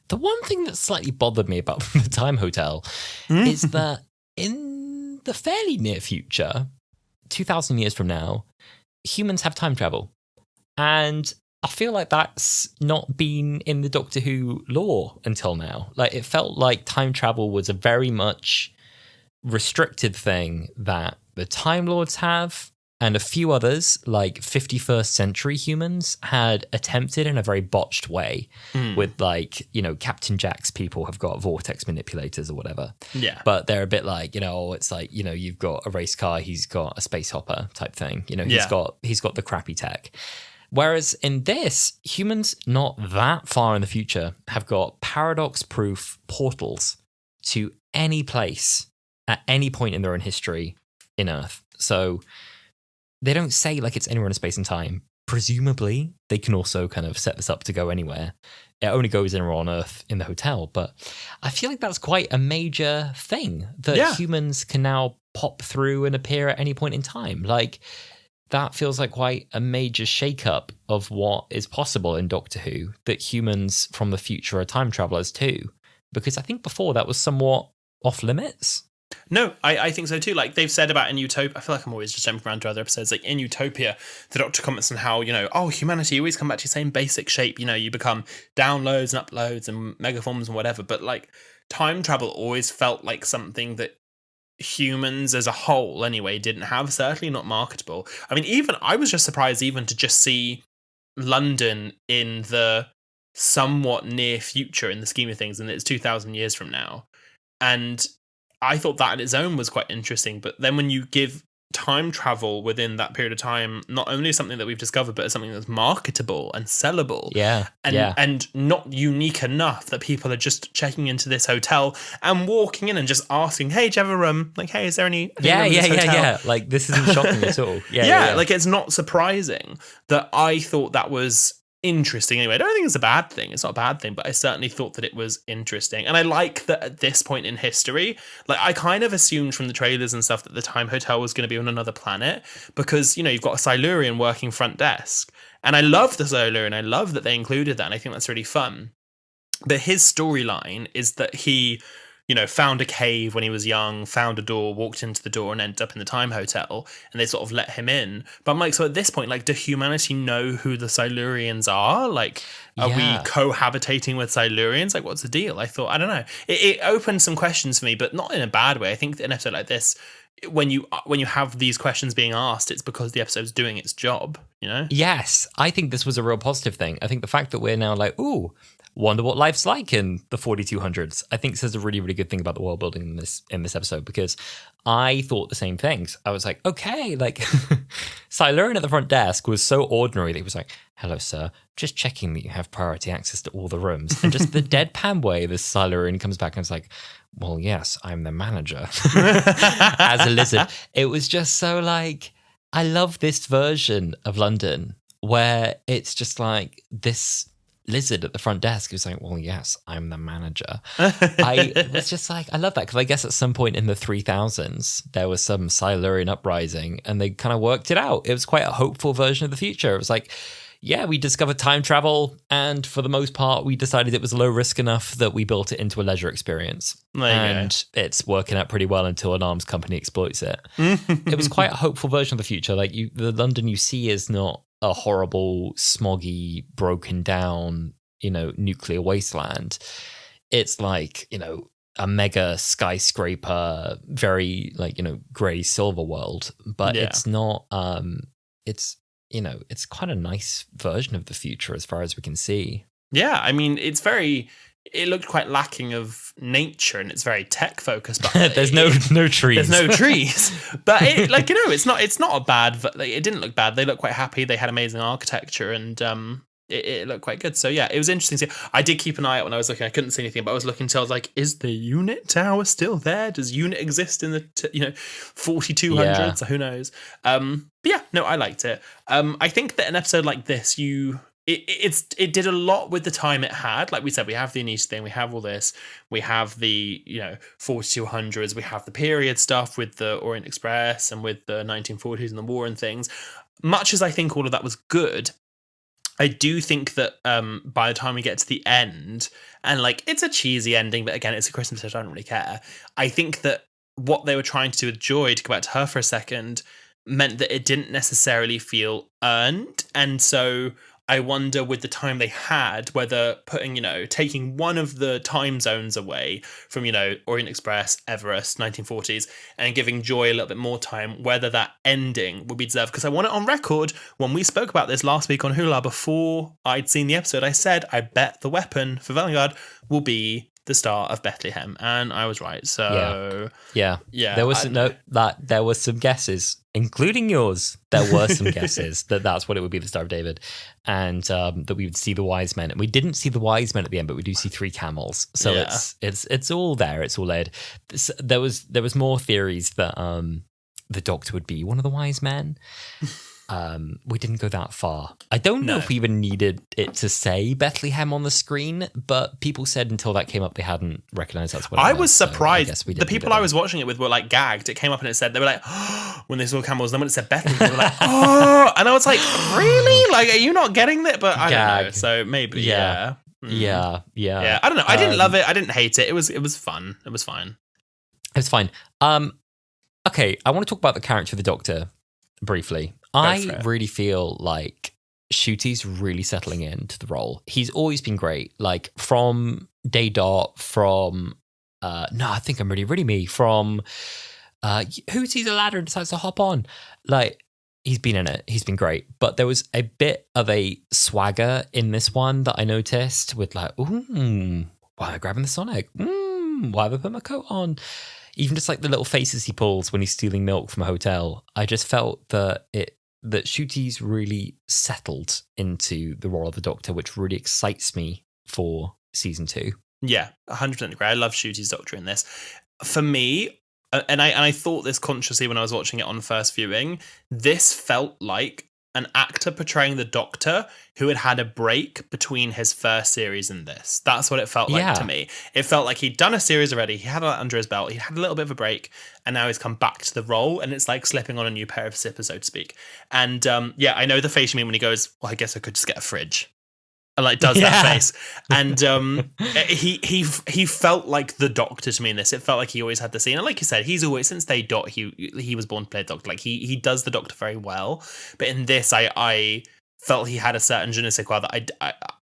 The one thing that slightly bothered me about the Time Hotel is that in the fairly near future, 2,000 years from now, humans have time travel. And I feel like that's not been in the Doctor Who lore until now. Like, it felt like time travel was a very much restricted thing that the Time Lords have, and a few others, like 51st century humans, had attempted in a very botched way with, like, Captain Jack's people have got vortex manipulators or whatever. Yeah. But they're a bit like, it's like, you've got a race car, he's got a space hopper type thing. He's got the crappy tech. Whereas in this, humans not that far in the future have got paradox-proof portals to any place at any point in their own history in Earth. So they don't say like it's anywhere in space and time. Presumably, they can also kind of set this up to go anywhere. It only goes anywhere on Earth in the hotel. But I feel like that's quite a major thing, that humans can now pop through and appear at any point in time. Like, that feels like quite a major shake-up of what is possible in Doctor Who, that humans from the future are time travelers too. Because I think before that was somewhat off limits. No, I think so too. Like, they've said about in Utopia, I feel like I'm always just jumping around to other episodes. Like, in Utopia, the Doctor comments on how, humanity always come back to your same basic shape. You become downloads and uploads and megaforms and whatever. But, like, time travel always felt like something that humans as a whole anyway didn't have, certainly not marketable. I mean, I was just surprised even to just see London in the somewhat near future in the scheme of things, and it's 2,000 years from now. And I thought that in its own was quite interesting. But then when you give time travel within that period of time, not only is something that we've discovered, but it's something that's marketable and sellable. And not unique enough that people are just checking into this hotel and walking in and just asking, hey, do you have a room? Like, hey, is there any room in this hotel? Like, this isn't shocking at all. Like, it's not surprising that I thought that was interesting anyway. I don't think it's a bad thing. It's not a bad thing, but I certainly thought that it was interesting. And I like that at this point in history, like I kind of assumed from the trailers and stuff that the Time Hotel was going to be on another planet because, you know, you've got a Silurian working front desk. And I love the Silurian. I love that they included that. And I think that's really fun. But his storyline is that he, you know, found a cave when he was young, found a door, walked into the door and ended up in the Time Hotel, and they sort of let him in. But I'm like, so at this point, like, do humanity know who the Silurians are? Like, are we cohabitating with Silurians? Like, what's the deal? I thought, I don't know. It opened some questions for me, but not in a bad way. I think an episode like this, when you have these questions being asked, it's because the episode's doing its job, you know? Yes, I think this was a real positive thing. I think the fact that we're now like, ooh, wonder what life's like in the 4200s. I think says a really, really good thing about the world building in this episode, because I thought the same things. I was like, okay, like Silurian at the front desk was so ordinary that he was like, hello, sir, just checking that you have priority access to all the rooms. And just the deadpan way this Silurian comes back and it's like, well, yes, I'm the manager as a lizard. It was just so like, I love this version of London where it's just like this lizard at the front desk who's like, well, yes, I'm the manager. It's just like, I love that, because I guess at some point in the 3000s there was some Silurian uprising and they kind of worked it out. It was quite a hopeful version of the future. It was like, yeah, we discovered time travel, and for the most part we decided it was low risk enough that we built it into a leisure experience. And it's working out pretty well until an arms company exploits it. It was quite a hopeful version of the future. Like, the London you see is not a horrible, smoggy, broken down, you know, nuclear wasteland. It's like, you know, a mega skyscraper, very like, you know, grey silver world. But it's not, it's, you know, it's quite a nice version of the future as far as we can see. Yeah, I mean, it looked quite lacking of nature and it's very tech focused. But there's no trees. There's no trees. But it, like, you know, it's not a bad. Like, it didn't look bad. They looked quite happy. They had amazing architecture and it looked quite good. So yeah, it was interesting to see. I did keep an eye out when I was looking. I couldn't see anything, but I was looking until I was like, is the unit tower still there? Does unit exist in the 4200s? So who knows? But yeah, no, I liked it. I think that an episode like this, it did a lot with the time it had. Like we said, we have the Anita thing, we have all this, we have the 4200s, we have the period stuff with the Orient Express and with the 1940s and the war and things. Much as I think all of that was good, I do think that by the time we get to the end, and like it's a cheesy ending, but again, it's a Christmas episode, I don't really care. I think that what they were trying to do with Joy, to go back to her for a second, meant that it didn't necessarily feel earned. And so I wonder, with the time they had, whether taking one of the time zones away from, Orient Express, Everest, 1940s, and giving Joy a little bit more time, whether that ending would be deserved. Because I want it on record, when we spoke about this last week on Wholala, before I'd seen the episode, I said, I bet the weapon for Vanguard will be the Star of Bethlehem, and I was right. So yeah. There was some guesses, including yours. There were some guesses that's what it would be, the Star of David, and that we would see the wise men. And we didn't see the wise men at the end, but we do see 3 camels. So it's all there. It's all laid. There was more theories that the Doctor would be one of the wise men. We didn't go that far. I don't know if we even needed it to say Bethlehem on the screen, but people said until that came up they hadn't recognized that's what it was. I was surprised. So the people I was watching it with were like gagged. It came up and it said, they were like, oh, when they saw camels, then when it said Bethlehem, they were like, oh, and I was like, really? Like, are you not getting it? But I don't know. So maybe, yeah. Yeah. I don't know. I didn't love it. I didn't hate it. It was fun. It was fine. It was fine. Okay, I want to talk about the character of the Doctor briefly. I really feel like Ncuti's really settling into the role. He's always been great. Like from day dot, from I think I'm really me, from who sees a ladder and decides to hop on. Like, he's been in it. He's been great. But there was a bit of a swagger in this one that I noticed with like, ooh, why am I grabbing the Sonic? Why have I put my coat on? Even just like the little faces he pulls when he's stealing milk from a hotel. I just felt that Ncuti's really settled into the role of the Doctor, which really excites me for season 2. Yeah, 100% agree. I love Ncuti's Doctor in this. For me, and I thought this consciously when I was watching it on first viewing, this felt like an actor portraying the Doctor who had had a break between his first series and this. That's what it felt like to me. It felt like he'd done a series already. He had that under his belt. He had a little bit of a break, and now he's come back to the role, and it's like slipping on a new pair of zippers, so to speak. And I know the face you mean when he goes, well, I guess I could just get a fridge. And like does that face. And he felt like the Doctor to me in this. It felt like he always had the scene. And like you said, he's always, since day dot, he was born to play a Doctor. Like he does the Doctor very well. But in this, I felt he had a certain je ne sais quoi that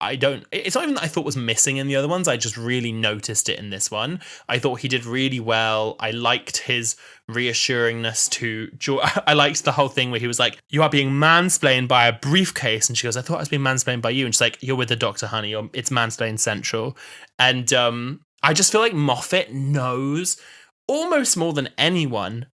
I don't, it's not even that I thought was missing in the other ones. I just really noticed it in this one. I thought he did really well. I liked his reassuringness to Joy. I liked the whole thing where he was like, you are being mansplained by a briefcase. And she goes, I thought I was being mansplained by you. And she's like, you're with the Doctor, honey. It's mansplain central. And I just feel like Moffat knows almost more than anyone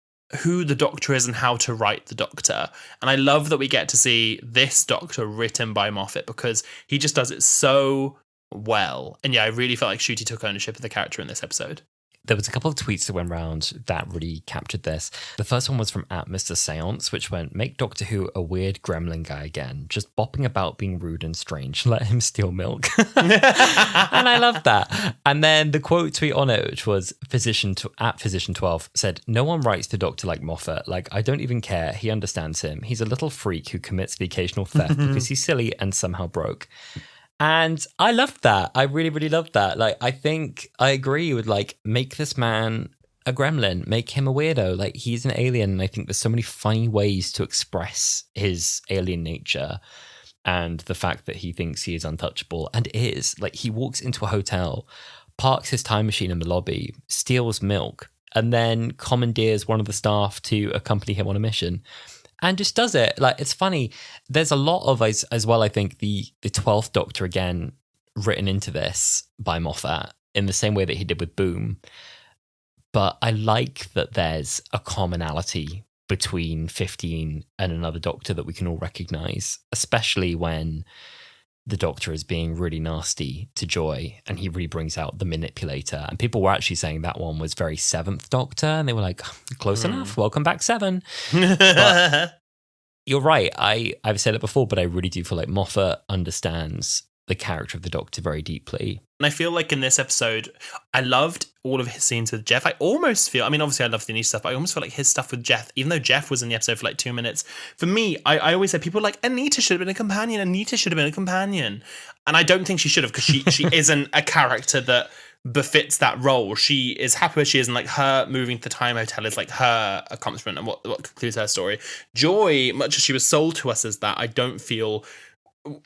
who the Doctor is and how to write the Doctor. And I love that we get to see this Doctor written by Moffat because he just does it so well. And yeah, I really felt like Ncuti took ownership of the character in this episode. There was a couple of tweets that went around that really captured this. The first one was from @Mr. which went, make Doctor Who a weird gremlin guy again, just bopping about being rude and strange. Let him steal milk. And I love that. And then the quote tweet on it, which was @Physician12, said, no one writes the Doctor like Moffat. Like, I don't even care. He understands him. He's a little freak who commits the occasional theft because he's silly and somehow broke. And I loved that. I really, really loved that. Like, I think I agree with, like, make this man a gremlin, make him a weirdo. Like, he's an alien. And I think there's so many funny ways to express his alien nature and the fact that he thinks he is untouchable and is. Like, he walks into a hotel, parks his time machine in the lobby, steals milk, and then commandeers one of the staff to accompany him on a mission. And just does it. Like, it's funny. There's a lot of, as well, I think, the 12th Doctor, again, written into this by Moffat in the same way that he did with Boom. But I like that there's a commonality between 15 and another Doctor that we can all recognise, especially when the Doctor is being really nasty to Joy and he really brings out the manipulator. And people were actually saying that one was very 7th Doctor, and they were like, close enough, welcome back 7. But you're right, I've said it before, but I really do feel like Moffat understands the character of the Doctor very deeply. And I feel like in this episode, I loved all of his scenes with Jeff. I almost feel, I mean, obviously I love the new stuff, but I almost feel like his stuff with Jeff, even though Jeff was in the episode for like 2 minutes, for me, I always say, people are like, Anita should have been a companion. Anita should have been a companion. And I don't think she should have, because she isn't a character that befits that role. She is happy where she is, and like her moving to the time hotel is like her accomplishment and what concludes her story. Joy, much as she was sold to us as that, I don't feel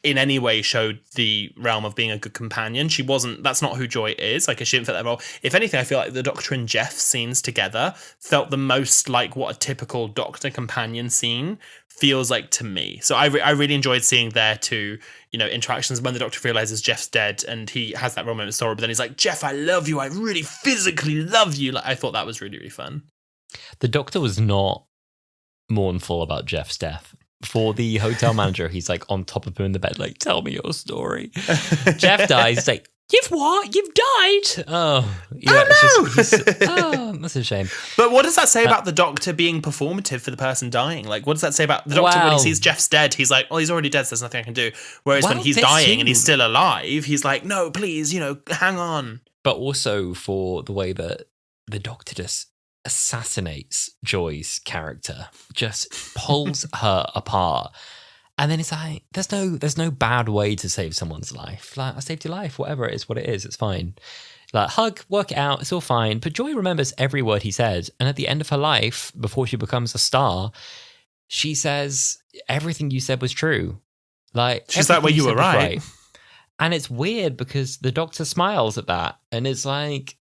in any way showed the realm of being a good companion. She wasn't, that's not who Joy is. Like, she didn't fit that role. If anything, I feel like the Doctor and Jeff scenes together felt the most like what a typical Doctor companion scene feels like to me. So I really enjoyed seeing their two, interactions when the Doctor realizes Jeff's dead and he has that real moment of sorrow, but then he's like, Jeff, I love you. I really physically love you. Like, I thought that was really, really fun. The Doctor was not mournful about Jeff's death. For the hotel manager, he's like on top of him in the bed, like, tell me your story. Jeff dies. He's like, you've what? You've died? Oh, yeah. Oh, no! That's a shame. But what does that say about the Doctor being performative for the person dying? Like, what does that say about the Doctor when he sees Jeff's dead? He's like, well, he's already dead, so there's nothing I can do. Whereas when he's dying and he's still alive, he's like, no, please, hang on. But also for the way that the Doctor just assassinates Joy's character, just pulls her apart, and then it's like, there's no bad way to save someone's life. Like, I saved your life, whatever it is, what it is, it's fine. Like, hug, work it out, it's all fine. But Joy remembers every word he said, and at the end of her life, before she becomes a star, she says everything you said was true. Like, she's like, well, you were right. And it's weird because the Doctor smiles at that, and it's like,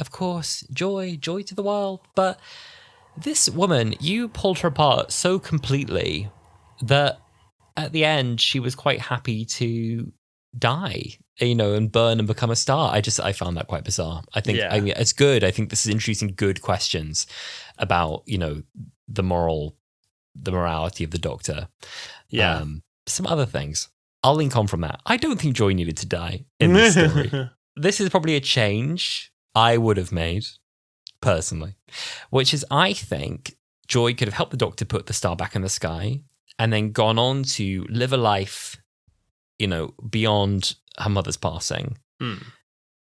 of course, joy to the world. But this woman, you pulled her apart so completely that at the end she was quite happy to die, and burn and become a star. I found that quite bizarre. I think it's good. I think this is introducing good questions about, the morality of the Doctor. Yeah. Some other things. I'll link on from that. I don't think Joy needed to die in this story. This is probably a change I would have made, personally, which is, I think Joy could have helped the Doctor put the star back in the sky, and then gone on to live a life, beyond her mother's passing.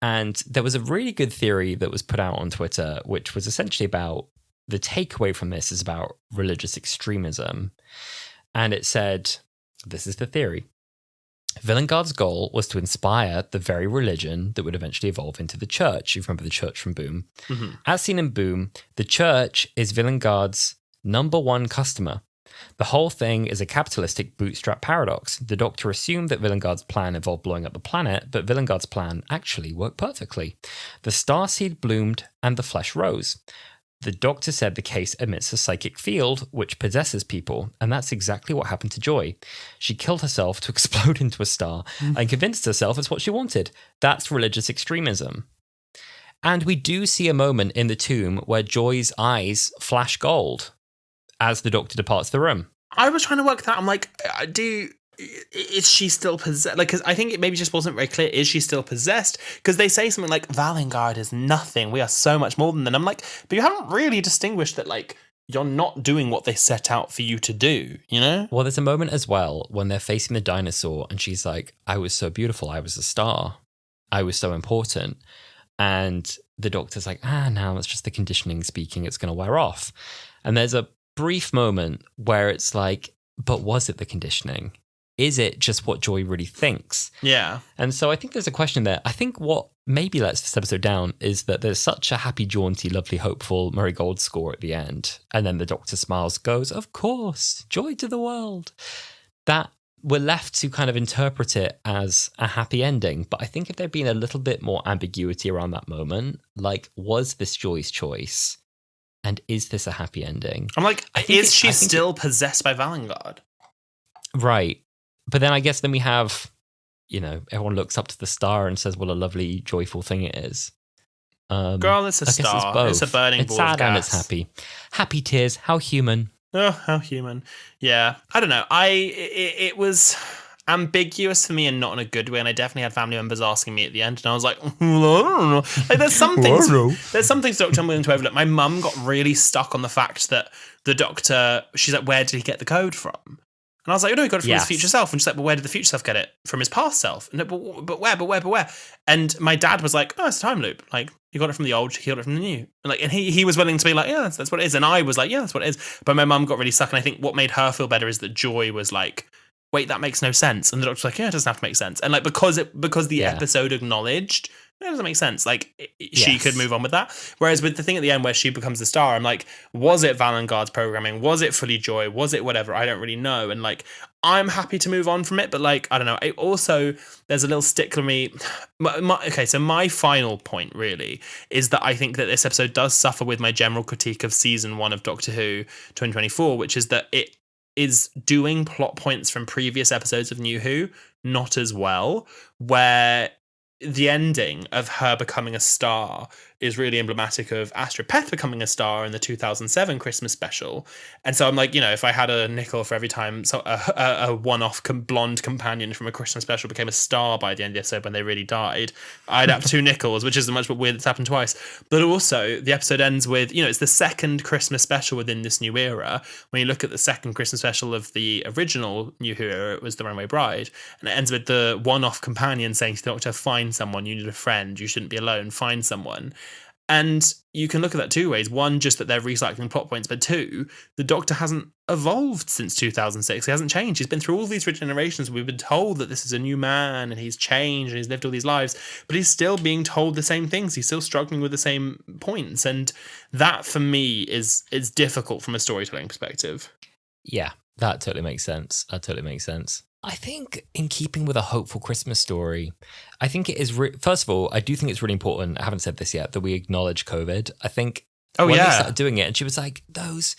And there was a really good theory that was put out on Twitter, which was essentially about the takeaway from this is about religious extremism. And it said, this is the theory. Villengard's goal was to inspire the very religion that would eventually evolve into the church. You remember the church from Boom. As seen in Boom, the church is Villengard's number one customer. The whole thing is a capitalistic bootstrap paradox. The Doctor assumed that Villengard's plan involved blowing up the planet, but Villengard's plan actually worked perfectly. The starseed bloomed and the flesh rose. The Doctor said the case emits a psychic field which possesses people, and that's exactly what happened to Joy. She killed herself to explode into a star and convinced herself it's what she wanted. That's religious extremism. And we do see a moment in the tomb where Joy's eyes flash gold as the Doctor departs the room. I was trying to work that. I'm like, is she still possessed? Like, because I think it maybe just wasn't very clear. Is she still possessed? Because they say something like, Valengard is nothing. We are so much more than that. I'm like, but you haven't really distinguished that, like, you're not doing what they set out for you to do, you know? Well, there's a moment as well when they're facing the dinosaur and she's like, I was so beautiful. I was a star. I was so important. And the Doctor's like, now it's just the conditioning speaking. It's going to wear off. And there's a brief moment where it's like, but was it the conditioning? Is it just what Joy really thinks? Yeah. And so I think there's a question there. I think what maybe lets this episode down is that there's such a happy, jaunty, lovely, hopeful Murray Gold score at the end. And then the Doctor smiles, goes, of course, joy to the world. That we're left to kind of interpret it as a happy ending. But I think if there'd been a little bit more ambiguity around that moment, like, was this Joy's choice? And is this a happy ending? I'm like, is she still possessed by Valengard? Right. But then I guess then we have, everyone looks up to the star and says, what a lovely, joyful thing it is. Girl, it's a star. It's a burning ball of gas. It's sad and it's happy. Happy tears. How human. Oh, how human. Yeah. I don't know. It was ambiguous for me and not in a good way, and I definitely had family members asking me at the end, and I was like, I don't know. Like, there's some things Doctor I'm willing to overlook. My mum got really stuck on the fact that the Doctor, she's like, where did he get the code from? And I was like, he got it from his future self. And she's like, well, where did the future self get it? From his past self. And but where? And my dad was like, it's a time loop. Like, he got it from the old, he got it from the new. And he was willing to be like, yeah, that's what it is. And I was like, yeah, that's what it is. But my mum got really stuck. And I think what made her feel better is that Joy was like, wait, that makes no sense. And the Doctor's like, yeah, it doesn't have to make sense. And like, because the episode acknowledged, it doesn't make sense. Like, she could move on with that. Whereas with the thing at the end where she becomes the star, I'm like, was it Valengard's programming? Was it fully Joy? Was it whatever? I don't really know. And like, I'm happy to move on from it, but like, I don't know. It also, there's a little stickler me. So my final point really is that I think that this episode does suffer with my general critique of season 1 of Doctor Who 2024, which is that it is doing plot points from previous episodes of New Who not as well, where the ending of her becoming a star is really emblematic of Astrid Peth becoming a star in the 2007 Christmas special. And so I'm like, if I had a nickel for every time a one-off blonde companion from a Christmas special became a star by the end of the episode when they really died, I'd have 2 nickels, which isn't much, but weird. It's happened twice. But also, the episode ends with, it's the second Christmas special within this new era. When you look at the second Christmas special of the original New Who era, it was The Runaway Bride. And it ends with the one-off companion saying to the Doctor, find someone, you need a friend, you shouldn't be alone, find someone. And you can look at that 2 ways. One, just that they're recycling plot points, but 2, the Doctor hasn't evolved since 2006. He hasn't changed. He's been through all these regenerations. We've been told that this is a new man and he's changed and he's lived all these lives, but he's still being told the same things. He's still struggling with the same points. And that for me is difficult from a storytelling perspective. Yeah, that totally makes sense. I think in keeping with a hopeful Christmas story, I think it is, first of all, I do think it's really important, I haven't said this yet, that we acknowledge COVID. I think when they started doing it, and she was like, those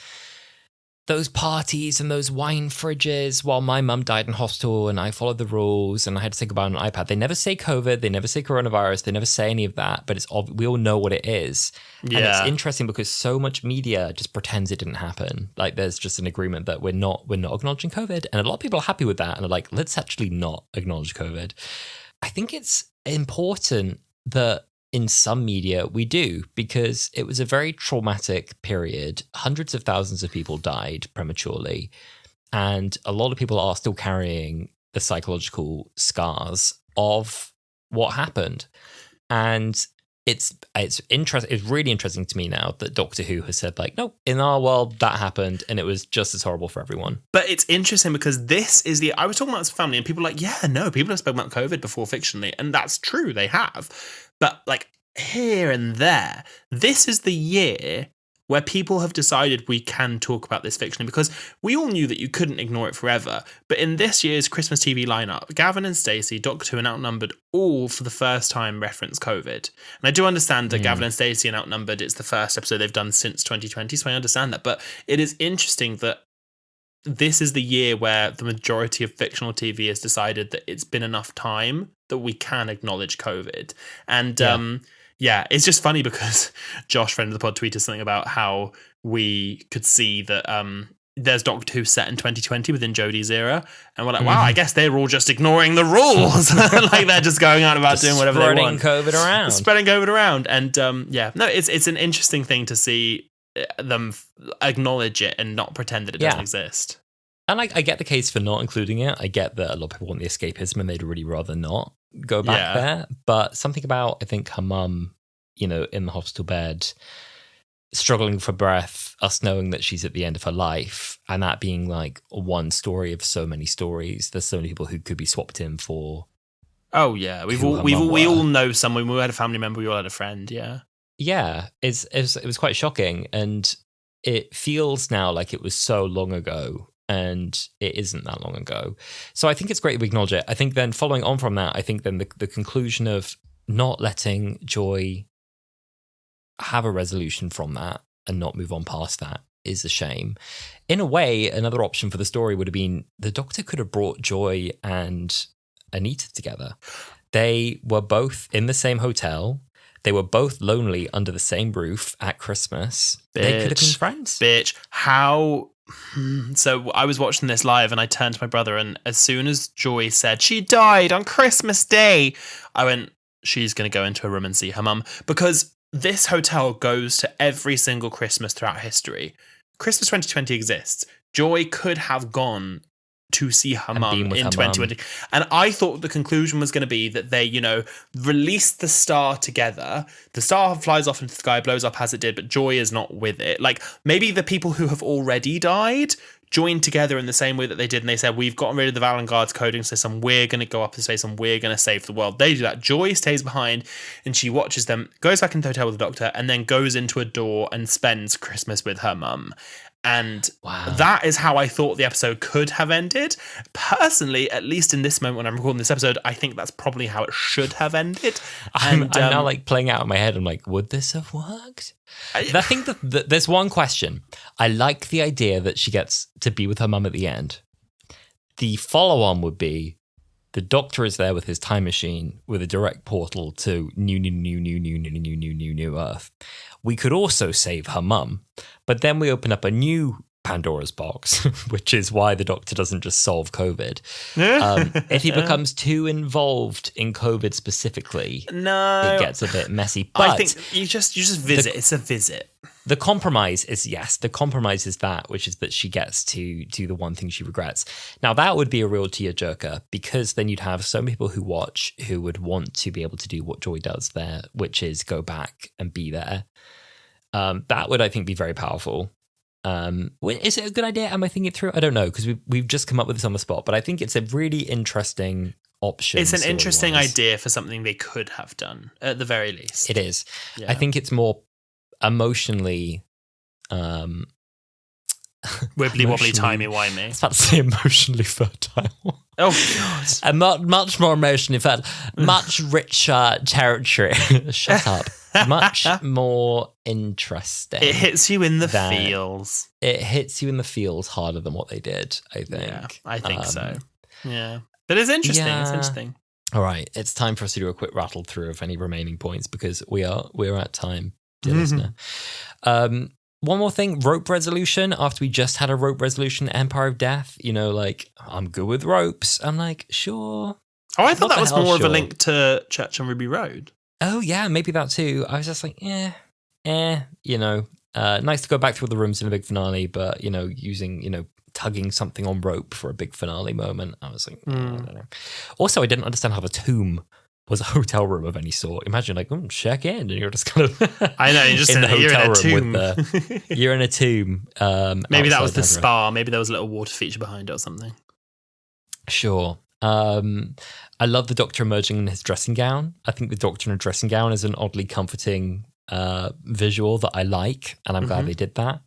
parties and those wine fridges while my mum died in hospital and I followed the rules and I had to think about it on an iPad. They never say COVID, they never say coronavirus, they never say any of that, but we all know what it is. Yeah. And it's interesting because so much media just pretends it didn't happen. Like, there's just an agreement that we're not acknowledging COVID. And a lot of people are happy with that and are like, let's actually not acknowledge COVID. I think it's important that in some media we do, because it was a very traumatic period. Hundreds of thousands of people died prematurely. And a lot of people are still carrying the psychological scars of what happened. And it's really interesting to me now that Doctor Who has said, like, no, in our world that happened and it was just as horrible for everyone. But it's interesting because I was talking about this family and people are like, yeah, no, people have spoken about COVID before fictionally, and that's true, they have. But like here and there, this is the year where people have decided we can talk about this fictionally, because we all knew that you couldn't ignore it forever. But in this year's Christmas TV lineup, Gavin and Stacey, Doctor Who and Outnumbered, all for the first time reference COVID. And I do understand that Gavin and Stacey and Outnumbered, it's the first episode they've done since 2020, so I understand that. But it is interesting that this is the year where the majority of fictional TV has decided that it's been enough time that we can acknowledge COVID. And yeah, it's just funny because Josh, friend of the pod, tweeted something about how we could see that there's Doctor Who set in 2020 within Jodie's era. And we're like, wow, I guess they're all just ignoring the rules. Like they're just going out about doing whatever they want. Spreading COVID around. And it's an interesting thing to see them acknowledge it and not pretend that it doesn't exist. And I get the case for not including it. I get that a lot of people want the escapism and they'd really rather not go back there. But something about, I think, her mum, in the hospital bed, struggling for breath, us knowing that she's at the end of her life, and that being like one story of so many stories. There's so many people who could be swapped in for. Oh yeah, we all know someone. We had a family member. We all had a friend. Yeah. Yeah, it was quite shocking, and it feels now like it was so long ago. And it isn't that long ago. So I think it's great we acknowledge it. I think then following on from that, I think then the conclusion of not letting Joy have a resolution from that and not move on past that is a shame. In a way, another option for the story would have been the Doctor could have brought Joy and Anita together. They were both in the same hotel. They were both lonely under the same roof at Christmas. They could have been friends. How... So I was watching this live and I turned to my brother, and as soon as Joy said she died on Christmas Day, I went, she's going to go into a room and see her mum, because this hotel goes to every single Christmas throughout history. Christmas 2020 exists. Joy could have gone to see her mum in 2020. And I thought the conclusion was going to be that they, released the star together. The star flies off into the sky, blows up as it did, but Joy is not with it. Like, maybe the people who have already died joined together in the same way that they did, and they said, we've gotten rid of the Valengard's coding system, we're going to go up in space and we're going to save the world. They do that. Joy stays behind and she watches them, goes back into the hotel with the Doctor, and then goes into a door and spends Christmas with her mum. And that is how I thought the episode could have ended. Personally, at least in this moment when I'm recording this episode, I think that's probably how it should have ended. I'm now like playing out in my head. I'm like, would this have worked? I think that there's one question. I like the idea that she gets to be with her mum at the end. The follow-on would be the Doctor is there with his time machine with a direct portal to new Earth. We could also save her mum, but then we open up a new Pandora's box, which is why the Doctor doesn't just solve COVID. If he becomes too involved in COVID specifically, it gets a bit messy. But I think you just visit. It's a visit. The compromise is that, which is that she gets to do the one thing she regrets. Now, that would be a real tearjerker, because then you'd have so many people who watch who would want to be able to do what Joy does there, which is go back and be there. That would, I think, be very powerful. Is it a good idea? Am I thinking it through? I don't know, because we've just come up with this on the spot, but I think it's a really interesting option. It's an interesting idea for something they could have done, at the very least. It is. Yeah. I think it's more emotionally wibbly wobbly timey wimey. I was about to say emotionally fertile. Oh god. And much more emotionally fertile, much richer territory. Shut up. Much more interesting. It hits you in the feels. It hits you in the feels harder than what they did, I think. Yeah, I think so. Yeah. But it's interesting. Yeah. It's interesting. All right. It's time for us to do a quick rattle through of any remaining points, because we're at time, dear listener. One more thing, rope resolution. After we just had a rope resolution, Empire of Death, like, I'm good with ropes. I'm like, sure. Oh, I thought that was more of a link to Church on Ruby Road. Oh, yeah, maybe that too. I was just like, nice to go back through the rooms in a big finale, but, using, tugging something on rope for a big finale moment. I was like, I don't know. Also, I didn't understand how the tomb was a hotel room of any sort. Imagine like, check in, and you're just kind of I know, you're just in the hotel room with you're in a tomb. Maybe that was the spa. Maybe there was a little water feature behind it or something. Sure. I love the Doctor emerging in his dressing gown. I think the Doctor in a dressing gown is an oddly comforting visual that I like, and I'm glad they did that.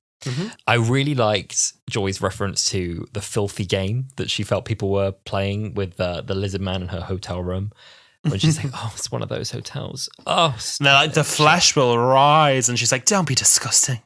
I really liked Joy's reference to the filthy game that she felt people were playing with the lizard man in her hotel room. When she's like, oh, it's one of those hotels. Oh, they're like, the flesh will rise. And she's like, don't be disgusting.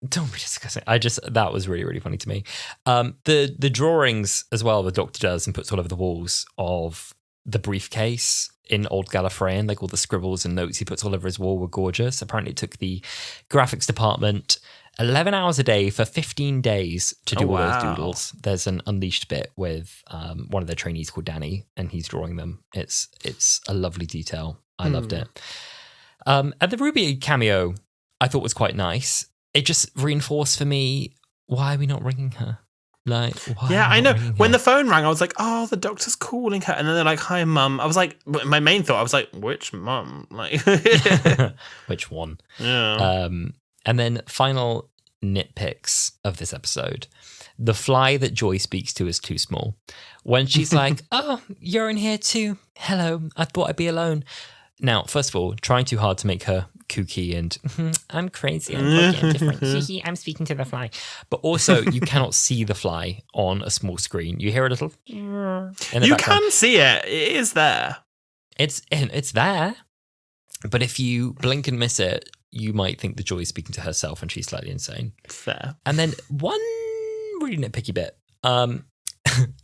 Don't be disgusting. That was really, really funny to me. The drawings as well, the Doctor does and puts all over the walls of the briefcase in Old Gallifreyan, like all the scribbles and notes he puts all over his wall were gorgeous. Apparently it took the graphics department 11 hours a day for 15 days to do all those doodles. There's an Unleashed bit with one of their trainees called Danny, and he's drawing them. It's a lovely detail. I loved it. And the Ruby cameo I thought was quite nice. It just reinforced for me, why are we not ringing her? Like, why? Yeah, I know. When the phone rang, I was like, oh, the Doctor's calling her. And then they're like, hi, mum. I was like, my main thought, I was like, which mum? Like, which one? Yeah. And then final nitpicks of this episode. The fly that Joy speaks to is too small. When she's like, oh, you're in here too. Hello, I thought I'd be alone. Now, first of all, trying too hard to make her kooky and I'm crazy, I'm quirky, I'm different. I'm speaking to the fly. But also, you cannot see the fly on a small screen. You hear a little in the You background. can see it. It is there. It's there. But if you blink and miss it, you might think the Joy is speaking to herself and she's slightly insane. Fair. And then one really nitpicky bit.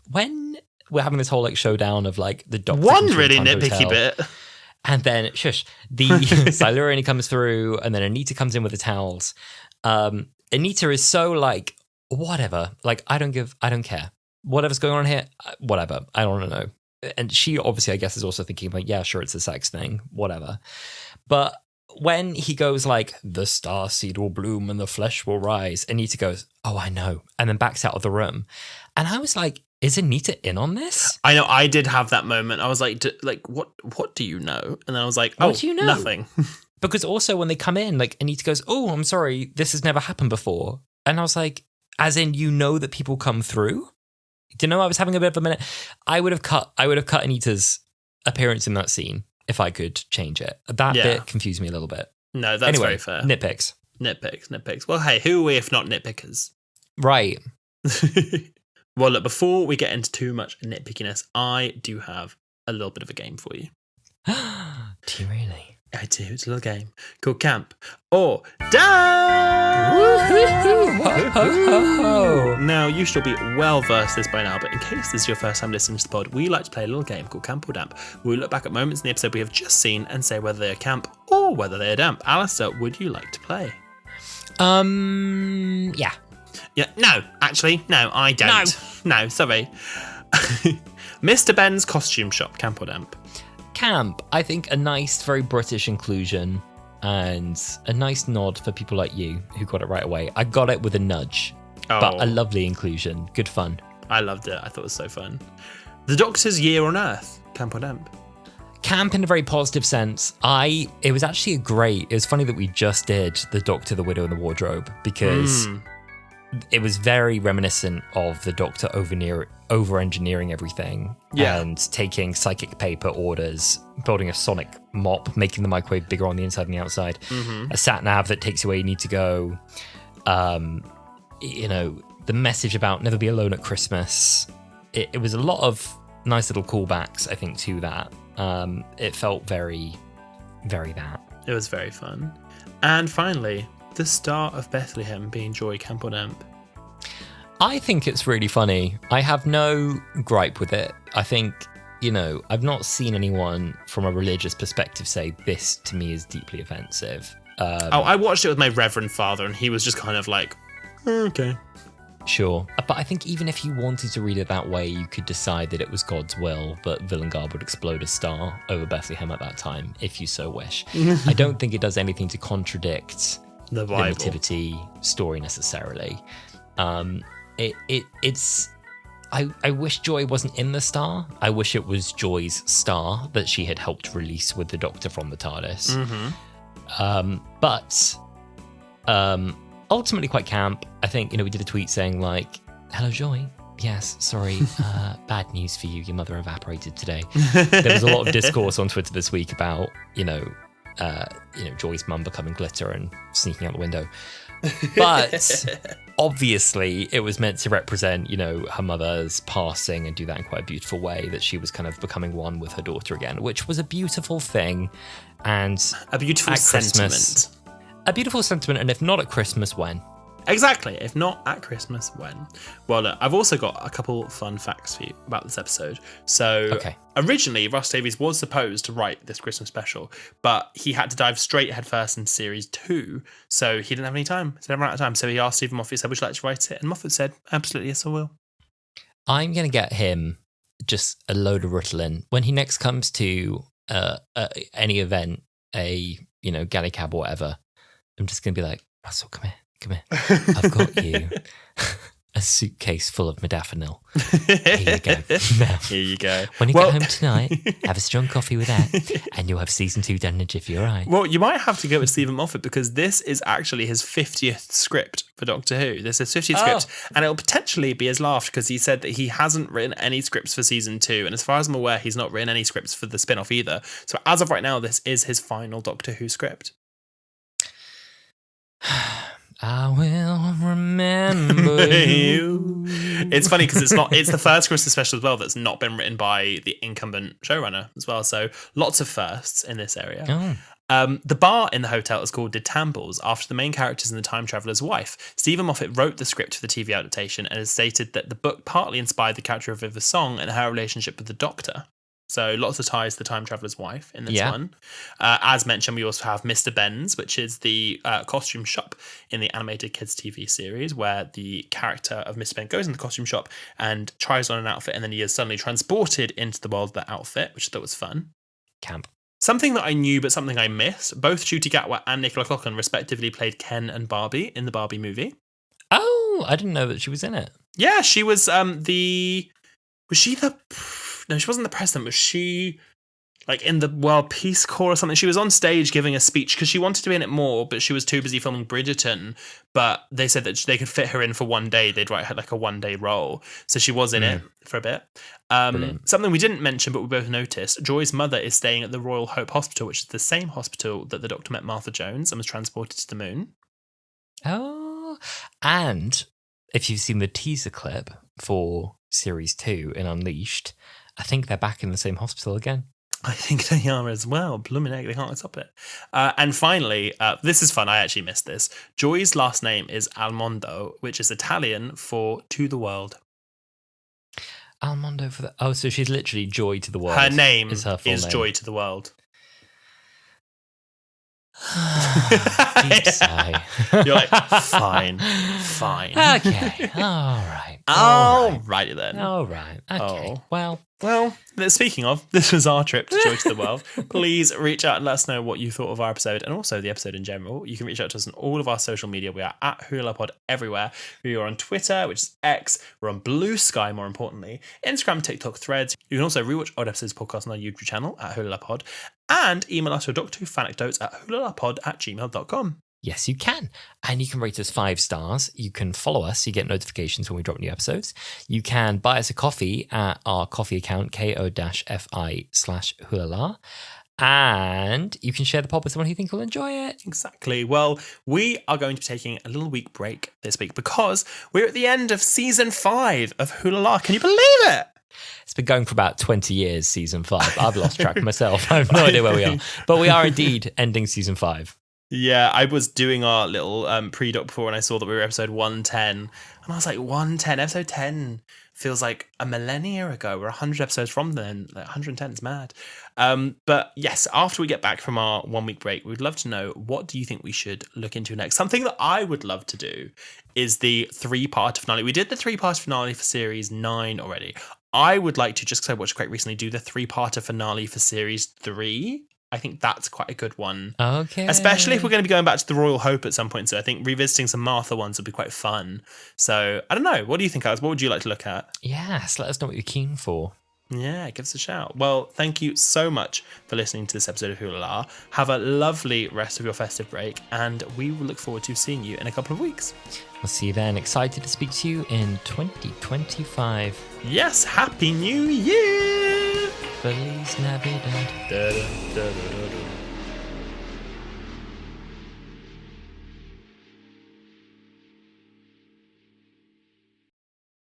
When we're having this whole like showdown of like the Doctor. One really nitpicky bit. And then, the Silurian comes through, and then Anita comes in with the towels. Anita is so like, whatever. Like, I don't care. Whatever's going on here, whatever. I don't want to know. And she obviously, I guess, is also thinking like, yeah, sure, it's a sex thing, whatever. But when he goes like, the star seed will bloom and the flesh will rise, Anita goes, oh, I know. And then backs out of the room. And I was like, is Anita in on this? I know. I did have that moment. I was like, what do you know? And then I was like, oh, what do you know? Nothing. Because also when they come in, like Anita goes, oh, I'm sorry, this has never happened before. And I was like, as in, you know that people come through? Do you know, I was having a bit of a minute. I would have cut Anita's appearance in that scene if I could change it. That bit confused me a little bit. No, that's anyway, very fair. Nitpicks. Well, hey, who are we if not nitpickers? Right. Well, look, before we get into too much nitpickiness, I do have a little bit of a game for you. Do you really? I do. It's a little game called Camp or Damp. Now, you should be well versed this by now, but in case this is your first time listening to the pod, we like to play a little game called Camp or Damp. We look back at moments in the episode we have just seen and say whether they are camp or whether they are damp. Alasdair, would you like to play? Yeah. Yeah, no, actually, no, I don't. No, sorry. Mr. Ben's costume shop, camp or damp? Camp. I think a nice, very British inclusion and a nice nod for people like you who got it right away. I got it with a nudge, but a lovely inclusion. Good fun. I loved it. I thought it was so fun. The Doctor's Year on Earth, camp or damp? Camp in a very positive sense. It was actually it was funny that we just did the Doctor, the Widow, and the Wardrobe because it was very reminiscent of the Doctor over-engineering everything and taking psychic paper orders, building a sonic mop, making the microwave bigger on the inside and the outside, a sat-nav that takes you where you need to go, the message about never be alone at Christmas. It was a lot of nice little callbacks, I think, to that. It felt very, very that. It was very fun. And finally, the Star of Bethlehem being Joy, camp or damp? I think it's really funny. I have no gripe with it. I think, I've not seen anyone from a religious perspective say this to me is deeply offensive. I watched it with my reverend father and he was just kind of like, okay. Sure. But I think even if you wanted to read it that way, you could decide that it was God's will that Villangar would explode a star over Bethlehem at that time, if you so wish. I don't think it does anything to contradict the Nativity story necessarily. it's. I wish Joy wasn't in the star. I wish it was Joy's star that she had helped release with the Doctor from the TARDIS. But ultimately quite camp. I think, we did a tweet saying like, "Hello, Joy. Yes, sorry, bad news for you. Your mother evaporated today." There was a lot of discourse on Twitter this week about, Joy's mum becoming glitter and sneaking out the window. But obviously it was meant to represent, her mother's passing and do that in quite a beautiful way, that she was kind of becoming one with her daughter again, which was a beautiful thing. And a beautiful sentiment. A beautiful sentiment. And if not at Christmas, when? Exactly. If not at Christmas, when? Well, look, I've also got a couple fun facts for you about this episode. So originally, Russ Davies was supposed to write this Christmas special, but he had to dive straight headfirst into series 2. So he didn't have any time. He never ran out of time. So he asked Stephen Moffat, he said, "Would you like to write it?" And Moffat said, "Absolutely, yes, I will." I'm going to get him just a load of ritalin. When he next comes to any event, galley cab or whatever, I'm just going to be like, "Russell, come here. Come here. I've got you a suitcase full of modafinil. Here you go. Now, here you go. When you get home tonight, have a strong coffee with that, and you'll have season 2 done in a jiffy, all right?" Well, you might have to go with Stephen Moffat, because this is actually his 50th script for Doctor Who. This is his 50th script, and it'll potentially be his last, because he said that he hasn't written any scripts for season 2, and as far as I'm aware, he's not written any scripts for the spin-off either. So as of right now, this is his final Doctor Who script. I will remember you. It's funny because it's the first Christmas special as well that's not been written by the incumbent showrunner as well. So lots of firsts in this area. The bar in the hotel is called De Tambles, after the main characters in The Time Traveller's Wife. Stephen Moffat wrote the script for the TV adaptation and has stated that the book partly inspired the character of Viva Song and her relationship with the Doctor. So lots of ties to The Time Traveller's Wife in this one. As mentioned, we also have Mr. Ben's, which is the costume shop in the animated kids TV series, where the character of Mr. Ben goes in the costume shop and tries on an outfit, and then he is suddenly transported into the world of that outfit, which I thought was fun. Camp. Something that I knew, but something I missed. Both Ncuti Gatwa and Nicola Coughlan respectively played Ken and Barbie in the Barbie movie. Oh, I didn't know that she was in it. Yeah, she was No, she wasn't the president. Was she in the World Peace Corps or something? She was on stage giving a speech because she wanted to be in it more, but she was too busy filming Bridgerton. But they said that they could fit her in for one day. They'd write her a one-day role. So she was in it for a bit. Something we didn't mention, but we both noticed, Joy's mother is staying at the Royal Hope Hospital, which is the same hospital that the Doctor met Martha Jones and was transported to the moon. Oh, and if you've seen the teaser clip for Series 2 in Unleashed, I think they're back in the same hospital again. I think they are as well. Blooming egg, they can't stop it. And finally, this is fun. I actually missed this. Joy's last name is Almondo, which is Italian for to the world. Almondo for the... Oh, so she's literally Joy to the world. Her name is her full name. Joy to the world. Deep sigh. You're like, fine. Okay, all right. Alrighty then. All right, okay. Well, speaking of, this was our trip to Joy to the World. Please reach out and let us know what you thought of our episode and also the episode in general. You can reach out to us on all of our social media. We are at Wholala Pod everywhere. We are on Twitter, which is X. We're on Blue Sky, more importantly. Instagram, TikTok, Threads. You can also rewatch old episodes podcast on our YouTube channel at Wholala Pod. And email us your Doctor Who fanecdotes at wholalapod@gmail.com. Yes, you can. And you can rate us 5 stars. You can follow us. So you get notifications when we drop new episodes. You can buy us a coffee at our coffee account, ko-fi/wholala. And you can share the pod with someone who you think will enjoy it. Exactly. Well, we are going to be taking a little week break this week because we're at the end of season 5 of Wholala. Can you believe it? It's been going for about 20 years, season 5. I've lost track myself. I have no idea where we are. But we are indeed ending season 5. Yeah, I was doing our little pre-doc before and I saw that we were episode 110. And I was like, 110, episode 10 feels like a millennia ago. We're 100 episodes from then. 110 is mad. But yes, after we get back from our 1 week break, we'd love to know, what do you think we should look into next? Something that I would love to do is the 3-part finale. We did the 3-part finale for series 9 already. I would like to, just because I watched quite recently, do the 3-part finale for series 3. I think that's quite a good one. Okay. Especially if we're going to be going back to the Royal Hope at some point. So I think revisiting some Martha ones would be quite fun. So I don't know. What do you think, Alex? What would you like to look at? Yes, let us know what you're keen for. Yeah, give us a shout. Well, thank you so much for listening to this episode of Wholala. Have a lovely rest of your festive break, and we will look forward to seeing you in a couple of weeks. We'll see you then. Excited to speak to you in 2025. Yes, Happy New Year! Feliz Navidad. Da, da, da, da, da.